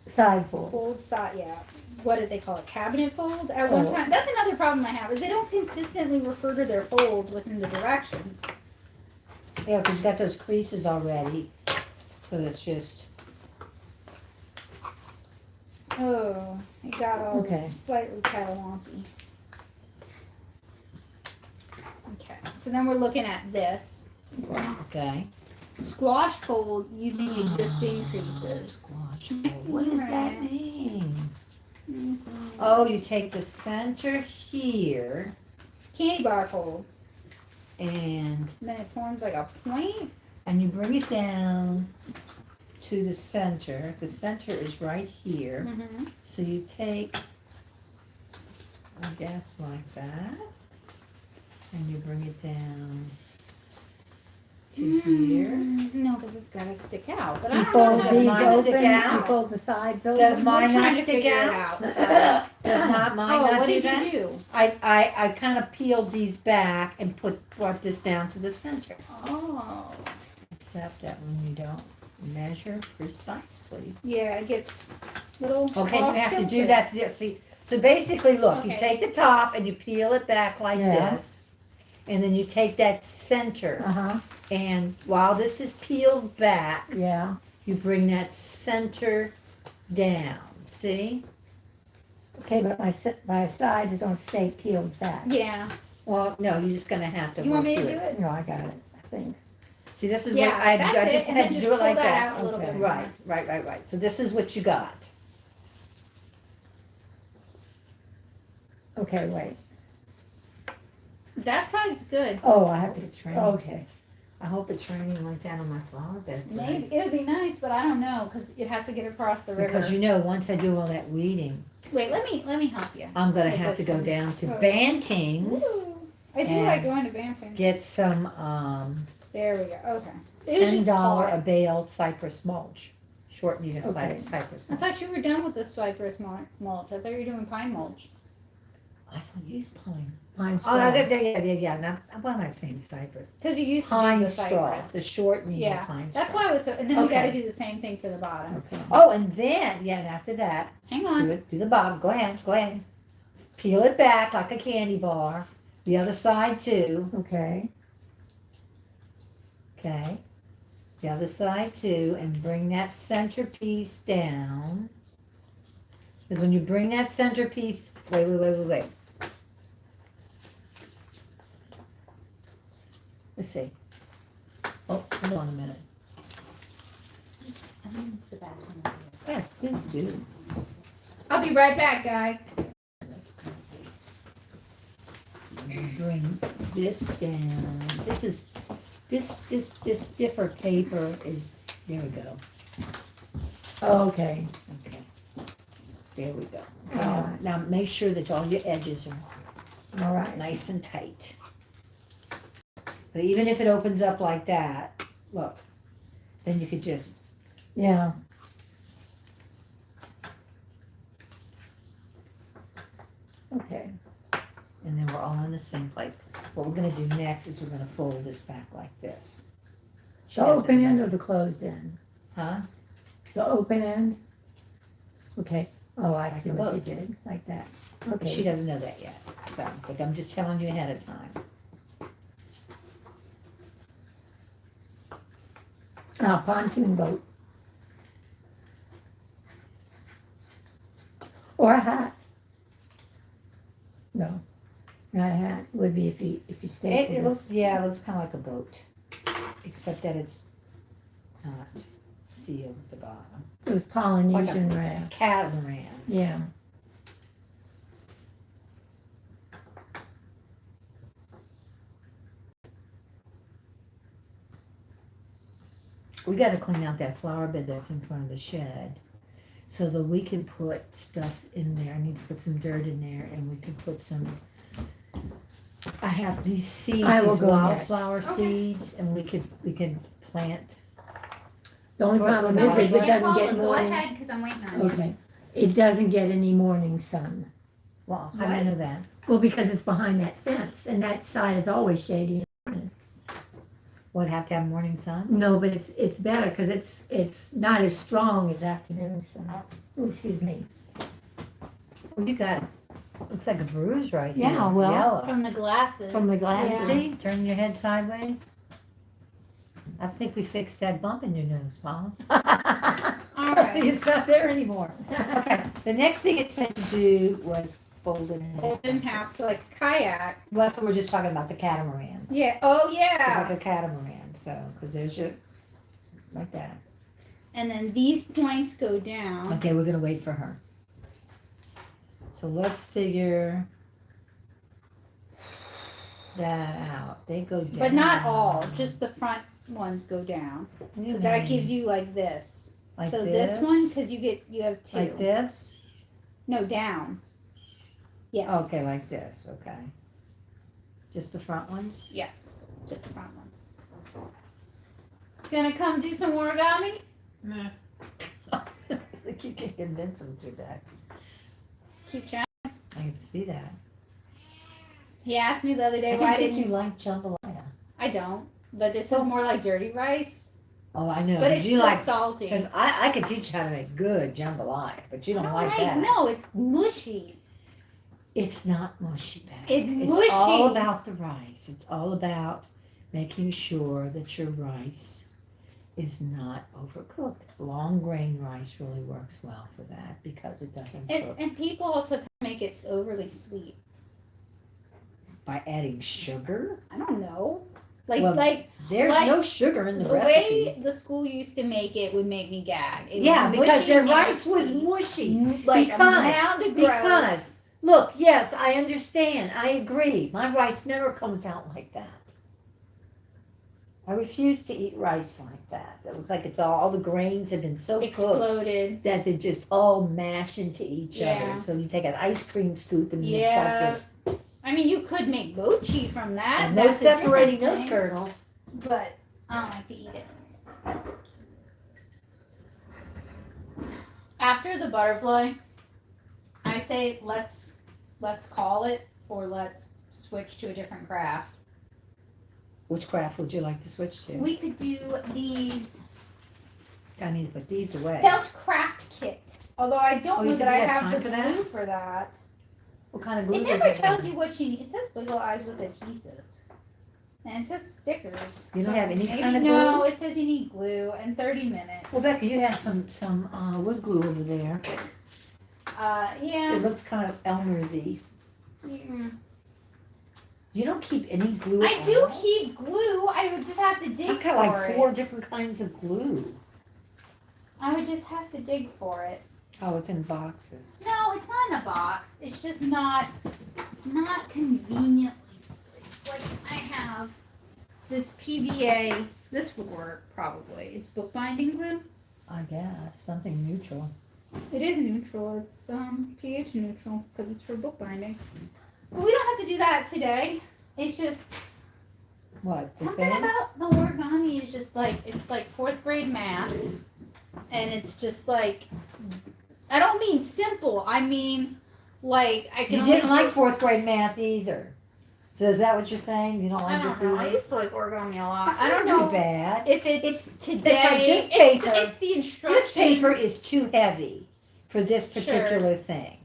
Side fold. Fold side, yeah. What did they call it? Cabinet fold? At one Oh. time, that's another problem I have, is they don't consistently refer to their folds within the directions. Yeah, because you got those creases already, so it's just, Oh, it got all Okay. slightly catawampy. Okay, so then we're looking at this. okay. Squash fold using existing creases. Squash fold. What does that Right. mean? Mhm. Oh, you take the center here Candy bar fold. and Then it forms like a point. you bring it down to the center. The center is right here. Mm-hmm. So you take, I guess like that, and you bring it down to here. No, because it's got to stick out. But I You don't fold know. Does these mine stick open, out? you fold the sides open. Does We're mine trying not to stick figure it out? out. So. Does not mine Oh, not what do did that? you do? I kind of peeled these back and brought this down to the center. Oh. Except that when you don't measure precisely. Yeah, it gets little. Okay, you off have to do kilter. that to see. So basically, look, you Okay. take the top and you peel it back like Yeah. this, and then you take that center, Uh-huh, and while this is peeled back, yeah, you bring that center down. See? okay, but my sides don't stay peeled back. Yeah. Well, no, you're just gonna have to You work want me to through do it. it? No, I got it, I think. See, this is Yeah, what I that's just it, and had then to just do it pull like that that. out a little Okay. bit more. Right. So this is what you got. Okay, wait. That side's good. Oh, I have to, It's raining. okay. I hope it's raining like that on my flower bed. tonight. Maybe it would be nice, but I don't know because it has to get across the river. Because you know, once I do all that weeding, Wait, let me help you. I'm gonna With have to this go one. down to Oh. Bantings, Ooh, I do And like going to Banting. get some, There we go. Okay. It was $10 just a hard. bale cypress mulch. Short needed Okay. cypress I mulch. thought you were done with the cypress mulch. I thought you were doing pine mulch. I don't use pine. Mine's Oh, strong. yeah, now, what am I saying, cypress? Because you used to do Pine the straw, cypress. the short needed Yeah, pine That's straw. why I was so, and then we got to Okay. do the same thing for the bottom. Okay, Oh, and then, and after that, Hang on. do the bottom, go ahead. Peel it back like a candy bar. The other side too, okay, okay? The other side too, and bring that centerpiece down. Because when you bring that centerpiece, wait. Let's see. Oh, hold on a minute. Yes, please do. I'll be right back, guys. Bring this down. This stiffer paper is, there we go. okay. Okay. There we go. Alright. Now make sure that all your edges are All right, nice and tight. So even if it opens up like that, look, then you could just, yeah. Okay, and then we're all in the same place. What we're gonna do next is we're gonna fold this back like this. She the doesn't open know. end or the closed end? Huh? The open end? Okay, oh, I Like see a what you boat. did, like that. But she Okay, doesn't know that yet, so, but I'm just telling you ahead of time. pontoon boat. Or a hat. No, not a hat, would be if you stay. It looks, yeah, it looks kinda like a boat, except that it's not sealed at the bottom. It was Polynesian raft, Catamaran. yeah. We gotta clean out that flower bed that's in front of the shed, so that we can put stuff in there. I need to put some dirt in there, and we can put some, I have these seeds, I will these go wildflower next. seeds, and we could plant. The only For- problem for is the it holiday. doesn't get Go morning, ahead, because I'm waiting on you. okay, it doesn't get any morning sun. Well, how do I What? know that? Well, because it's behind that fence, and that side is always shady. Would have to have morning sun? No, but it's better, because it's not as strong as afternoon sun. Oh, excuse me. Well, you got, looks like a bruise right here. Yeah, well- Yellow. From the glasses. From the glasses. Yeah. See, turn your head sideways. I think we fixed that bump in your nose, Mom. All right. It's not there anymore. Okay. The next thing it said to do was fold it in half. Fold in half, so like a kayak. Well, that's what we're just talking about, the catamaran. Yeah. Oh It's yeah. like a catamaran, so, because there's your, like that. And then these points go down. Okay, we're gonna wait for her. So let's figure that out. They go down. But not all, just the front ones go down. You That mean gives you like this. like So this one, because you have two. like this. No, down. Yes. Okay, like this. Okay. Just the front ones. Yes, just the front ones. Gonna come do some origami? Nah. I think you can convince them to that. Keep trying. I can see that. He asked me the other day I why didn't think didn't you like jambalaya. I don't, but this is more like dirty rice. Oh, I know. But it's you still like salty. because I could teach you how to make good jambalaya, but you don't like that. No, it's mushy. It's not mushy, Beth. It's It's all mushy. about the rice. It's all about making sure that your rice is not overcooked. Long grain rice really works well for that because it doesn't cook And people also make it overly sweet. by adding sugar. I don't know. Like Well, There's Like, no sugar in the the recipe. way the school used to make it would make me gag. It Yeah, was because mushy their and rice was sweet. mushy. Like Because- a mound of gross. because- Look, yes, I understand. I agree. My rice never comes out like that. I refuse to eat rice like that. That looks like it's all the grains have been so cooked Exploded. that they just all mash into each Yeah. other. So you take an ice cream scoop and Yeah. it's like this. I mean, you could make mochi from that. There's no That's a different separating those thing, kernels. But I don't like to eat it. After the butterfly, I say let's call it or let's switch to a different craft. Which craft would you like to switch to? We could do these I need to put these away. felt craft kit. Although I don't Oh, know you that think I you have have time the for that? glue for that. What kind of glue It does never it tells have? you what you need. It says Big Ol' Eyes with adhesive. And it says stickers. You don't So have any maybe, kind of no, glue? it says you need glue and 30 minutes. Well, Becca, you have some wood glue over there. Yeah. It looks kind of Elmersy. Mm. You don't keep any glue. I at do all? keep glue. I would just have to dig I've got for like it. 4 different kinds of glue. I would just have to dig for it. Oh, it's in boxes. No, it's not in a box. It's just not conveniently placed. Like I have this PVA. This would work probably. It's bookbinding glue. I guess something neutral. It is neutral. It's pH neutral because it's for bookbinding. But we don't have to do that today. It's just What? The something fan? about the origami is just like it's like 4th grade math, and it's just like I don't mean simple. I mean like I can. You only didn't like do- 4th grade math either. So is that what you're saying? You don't I like don't this know. I either? used to like origami a lot. It's I don't not know too bad. if it's today. like this It's paper. It's the instructions. This paper is too heavy for this particular thing.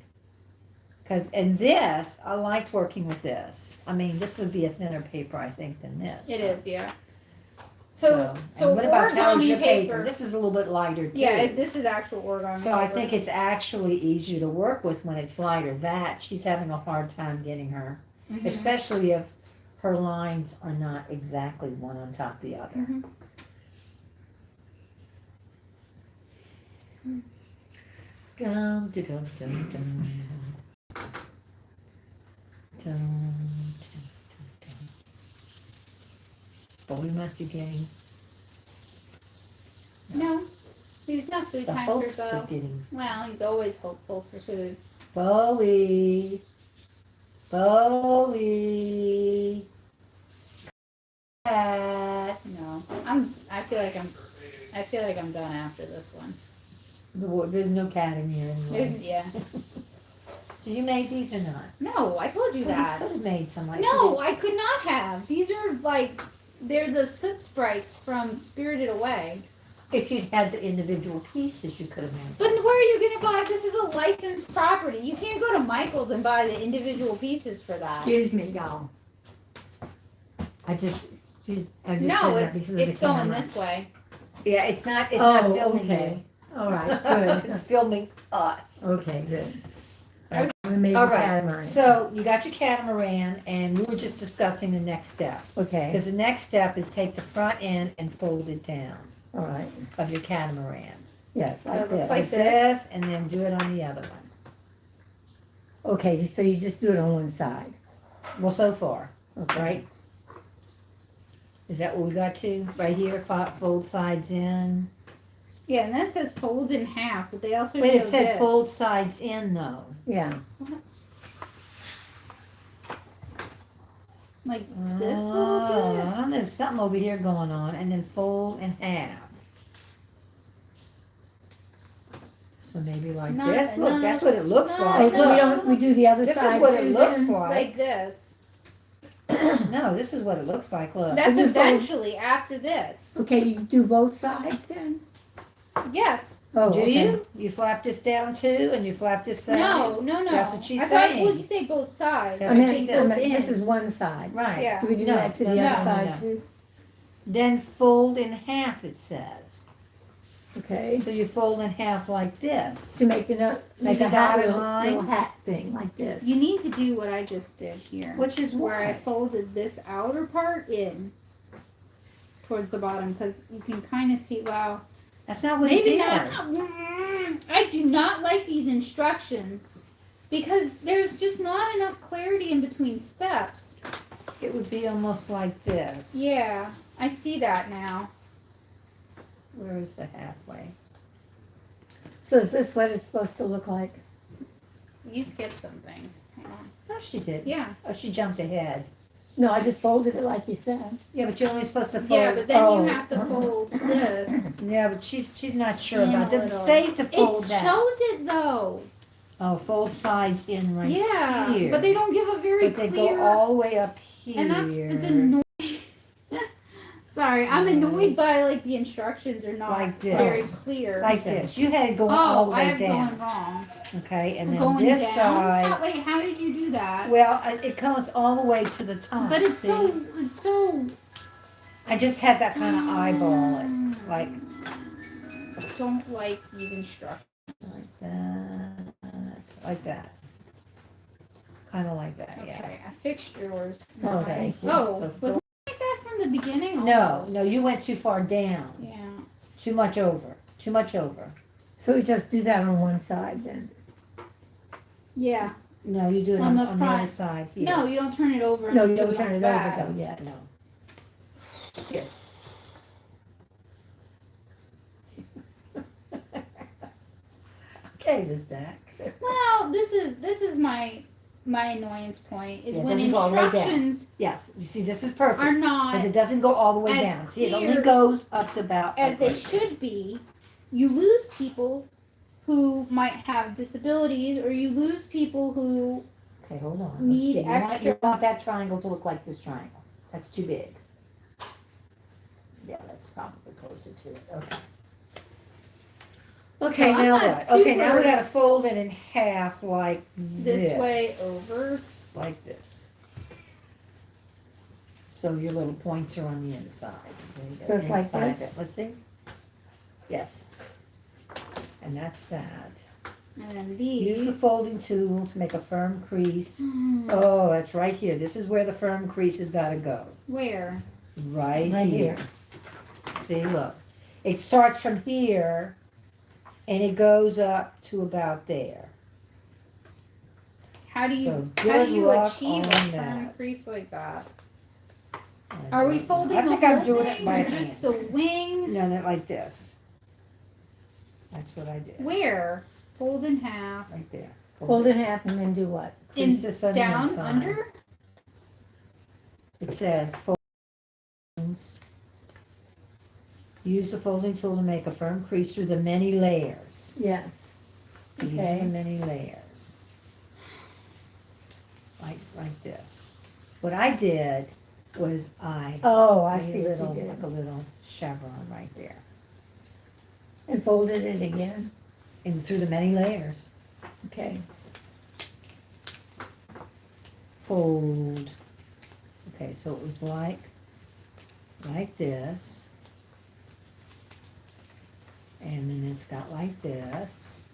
And this, I liked working with this. I mean, this would be a thinner paper, I think, than this. It is, yeah. So So and what about how's origami your paper. This is a little bit lighter too. Yeah, this is actual origami. So I paper. think it's actually easier to work with when it's lighter. That, she's having a hard time getting her, Mhm. especially if her lines are not exactly one on top of the other. Mhm. Dum, dum, dum, dum, dum. Dum, dum, dum, dum. But we must be getting, No, he's not food the time for hopes Bo. of getting Well, he's always hopeful for food. Bowie. Bowie. Cat. No, I feel like I'm done after this one. There's no cat in here anyway. Yeah. So you made these or not? No, I told you Well, that. You could have made some like No, I could not have. These are like, they're the soot sprites from Spirited Away. If you'd had the individual pieces, you could have made. But where are you going to buy? This is a licensed property. You can't go to Michael's and buy the individual pieces for that. Excuse me, y'all. I just I just No, said that it's because of the going camera. this way. Yeah, it's not filming okay. All right, you. good. It's filming us. Okay, good. We made All the right, catamaran. so you got your catamaran, and we were just discussing the next step. Okay, Because the next step is take the front end and fold it down all right. of your catamaran. Yes, So like it looks this. like this. And then do it on the other one. Okay, so you just do it on one side. Well, so far, Okay. right? Is that what we got to? Right here, fold sides in. Yeah, and that says fold in half, but they also Wait, show it said this. fold sides in though. Yeah. Like this little bit. There's something over here going on, and then fold in half. So maybe like No, this. Look, no, that's what it looks no, like. Oh, Look. we do the other This is side what it too, looks then? like. Like this. No, this is what it looks like. Look. That's you fold- eventually after this. Okay, you do both sides then? Yes. Oh, Do okay. you? You flap this down too, and you flap this side? No. That's what she's I thought, saying. well, you say both sides. That's I what meant, she I said. meant this is ends. one side. Right. Yeah. Do we do No, that to the no, other no, side no. too? Then fold in half, it says. Okay. So you fold in half like this. To make it a, Make make a a hat, dotted little, line. little hat thing like this. You need to do what I just did here. Which is where I what? folded this outer part in towards the bottom because you can kind of see, wow. That's not what it Maybe did. not. I do not like these instructions because there's just not enough clarity in between steps. It would be almost like this. Yeah, I see that now. Where is the halfway? So is this what it's supposed to look like? You skipped some things. Hang on. No, she did. Yeah. Oh, she jumped ahead. No, I just folded it like you said. Yeah, but you're only supposed to fold. Yeah, but then oh. you have to fold this. Yeah, but she's not sure In about a it. It doesn't little. say to It fold that. shows it though. Oh, fold sides in right Yeah, here. but they don't give a very But they clear. go all the way up here. And that's it's annoying. Sorry, I'm annoyed by like the instructions are not Like this. very clear. Like this. You had it going all the Oh, I way have down. going wrong. Okay, and then Going this down. side. How, wait, how did you do that? Well, it comes all the way to the top. But it's see? so. I just had that kind of eyeball it, like Don't like these instructions. like that, kind of like that. Yeah. Okay, I fixed yours. Oh, thank you. Oh, So was it like that from the beginning? No, Almost? no, you went too far down. Yeah. Too much over. Too much over. So we just do that on one side then. Yeah. No, you do it On on the the other front. side here. No, you don't turn it over. No, and you do don't turn it back. over though yet. No. Here. Okay, this back. Well, this is my annoyance point is Yeah, it when doesn't go all the way down. instructions Yes, you see, this is perfect are because not it doesn't go all the way as down. See, it only clear goes up to about as they right there. should be. You lose people who might have disabilities, or you lose people who Okay, hold on. Let's Need see. extra- You want that triangle to look like this triangle. That's too big. Yeah, that's probably closer to it. Okay. Okay, So I'm now not what? Okay, now we super- gotta fold it in half like This way over. Like this. So your little points are on the inside. So, you So go it's like inside this? it. Let's see. Yes. And that's that. and then Use the these. folding tool to make a firm crease. Hmm, Oh, that's right here. This is where the firm crease has gotta go. Where? Right Right here. here. See, look. It starts from here and it goes up to about there. How do you So how good do you luck achieve a on firm that. crease like that? And, Are we folding I the think whole I'm doing it thing by or just hand. the wing? No, not like this. That's what I did. Where? Fold in half. Right there. Fold in half and then do what? In Crease this on the down inside. under? It says folds. Use the folding tool to make a firm crease through the many layers. Yes. These are Okay. the many layers. Like this. What I did was I Oh, I made see a what little, you did. like a little chevron right there. And folded it again. And through the many layers. Okay. Fold. Okay, so it was like like this. And then it's got like this.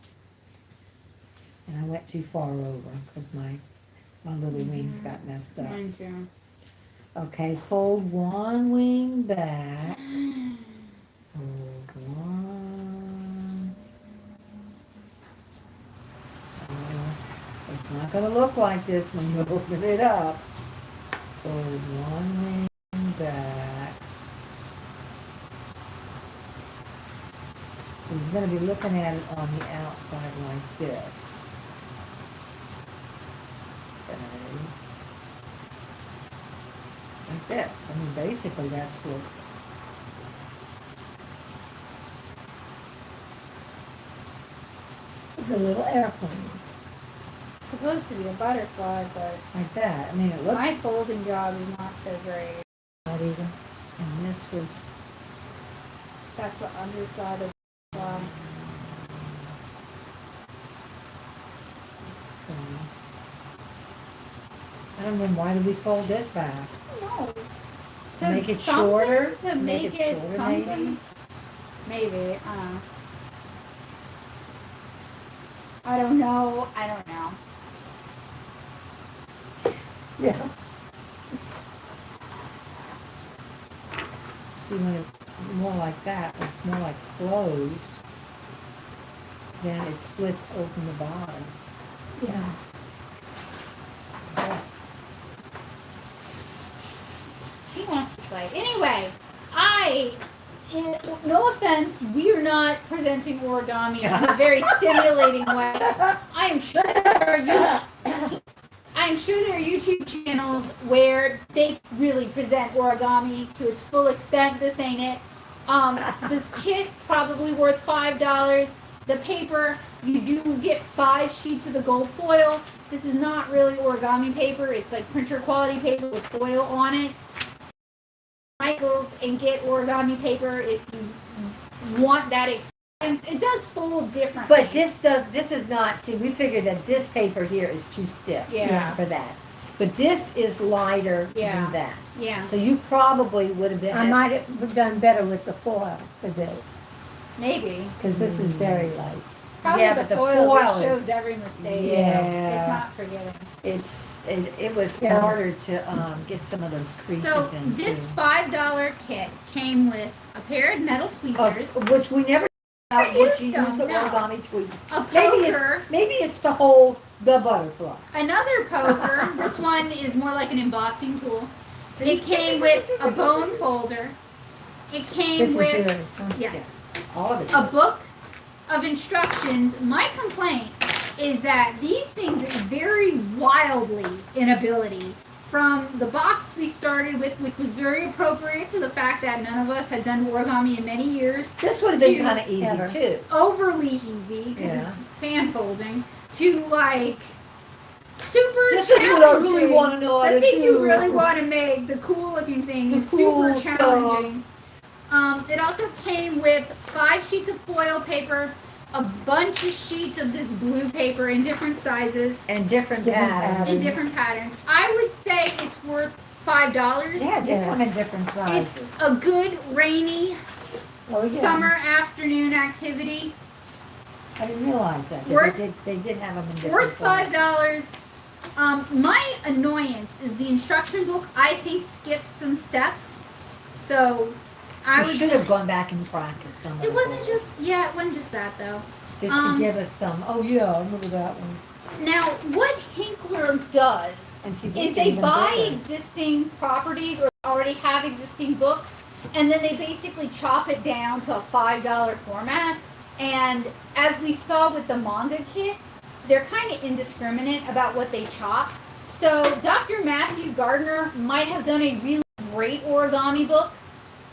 And I went too far over because my little wings got messed up. Mine too. Okay, fold one wing back. Fold one. It's not going to look like this when you open it up. Fold one wing back. So you're going to be looking at it on the outside like this. Okay. Like this. I mean, basically that's what. It's a little airplane. It's supposed to be a butterfly, but Like that. I mean, it looks my folding job is not so great. not even. And this was. That's the underside of the fly. I don't know, why did we fold this back? No. To make it shorter? To make it shorter, something. Maybe. I don't know. I don't know. Yeah. See, when it's more like that, it's more like closed, then it splits open the bottom. Yeah. He wants to play. Anyway, no offense, we are not presenting origami in a very stimulating way. I am sure there are YouTube channels where they really present origami to its full extent. This ain't it. This kit probably worth $5. The paper, you do get 5 sheets of the gold foil. This is not really origami paper. It's like printer quality paper with foil on it. Michaels and get origami paper if you want that experience. It does fold differently. But this is not, see, we figured that this paper here is too stiff for that. But this is lighter than that. Yeah. So you probably would have been. I might have done better with the foil for this, Maybe. because this is very light. Probably Yeah, the but the foil foil that shows is- every mistake. Yeah. It's not forgetting. It was Yeah. harder to get some of those creases So in. this too. $5 kit came with a pair of metal tweezers, Which we never I which you used use them, the no. origami tweezers. a Maybe poker, it's to hold the butterfly. another poker. This one is more like an embossing tool. It came with a bone folder. It came This is with yours, huh? yes. All of it. A book of instructions. My complaint is that these things vary wildly in ability. From the box we started with, which was very appropriate to the fact that none of us had done origami in many years, This would have been to kind of easy ever. too. overly easy because Yeah. it's fan folding, to like super This is challenging. what I really want to know how I to think do. you really want to make the cool looking thing The super cool challenging. It also came with 5 sheets of foil paper, a bunch of sheets of this blue paper in different sizes, And different Different patterns. in different patterns. I would say it's worth $5. Yeah, they Yes. come in different sizes. It's a good rainy Oh, yeah. summer afternoon activity. I didn't realize that. Worth- They did have them in different Worth sizes. $5. My annoyance is the instruction book, I think, skips some steps. So I We would. should have gone back and practiced some of It the wasn't foils. it wasn't just that though. Just um, to give us some, oh yeah, I remember that one. Now, what Hinkler does And see, is these are they even buy bigger. existing properties or already have existing books, and then they basically chop it down to a $5 format. And as we saw with the manga kit, they're kind of indiscriminate about what they chop. So Dr. Matthew Gardner might have done a really great origami book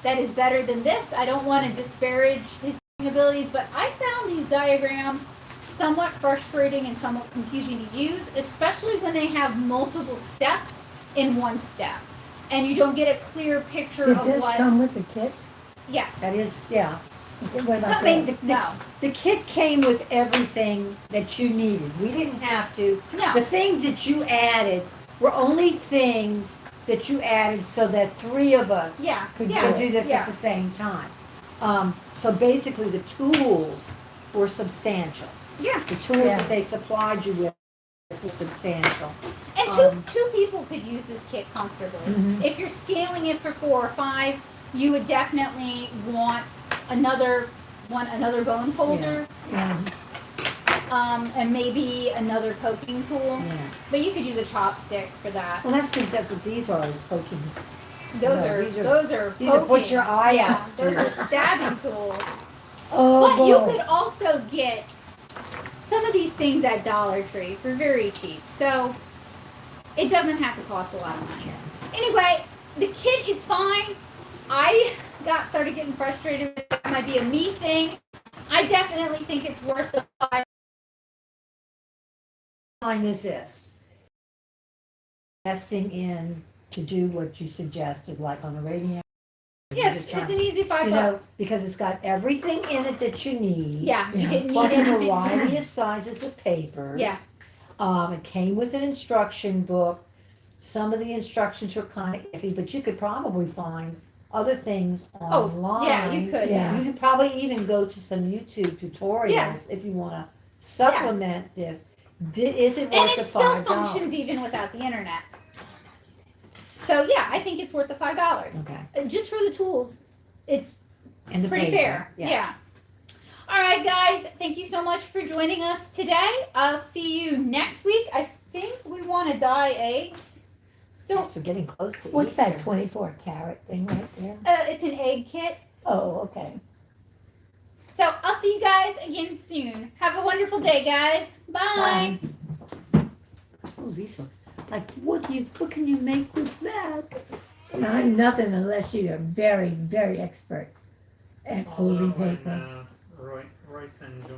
that is better than this. I don't want to disparage his abilities, but I found these diagrams somewhat frustrating and somewhat confusing to use, especially when they have multiple steps in one step. And you don't get a clear picture Did of this what. come with the kit? Yes. That is, yeah. What about I mean, this? No. the kit came with everything that you needed. We didn't have to. No. The things that you added were only things that you added so that 3 of us Yeah, could yeah, do this yeah. at the same time. So basically the tools were substantial. Yeah. The tools Yeah. that they supplied you with were substantial. And two people could use this kit comfortably. Mhm. If you're scaling it for 4 or 5, you would definitely want another bone folder, Yeah. and maybe another poking tool. Yeah. But you could use a chopstick for that. Well, that's what these are, is poking. Those No, are these are- those are these are put poking. your eye yeah, out those tools. are stabbing tools. Oh, But you boy. could also get some of these things at Dollar Tree for very cheap. So it doesn't have to cost a lot of money. Anyway, the kit is fine. I started getting frustrated with it. It might be a me thing. I definitely think it's worth the $5. Line is this. Investing in to do what you suggested, like on the radio. Yes, Just it's trying- an easy $5. You know, because it's got everything in it that you need. Yeah, you didn't need Plus a anything. variety of sizes of papers. Yeah. It came with an instruction book. Some of the instructions were kind of iffy, but you could probably find other things online. Yeah, you could. Yeah. You could probably even go to some YouTube tutorials Yeah. if you want to supplement this. Is it And worth the it still $5? functions even without the internet. So yeah, I think it's worth the $5. Okay. Just for the tools, it's And the pretty paper. fair. Yeah. All right, guys. Thank you so much for joining us today. I'll see you next week. I think we want to dye eggs. So Yes, we're getting close to What's Easter. that 24 carat thing right there? it's an egg kit. Oh, okay. So I'll see you guys again soon. Have a wonderful day, guys. Bye. Oh, these are like what can you make with that? I'm nothing unless you are very, very expert at folding Although when, paper. Royce and Joy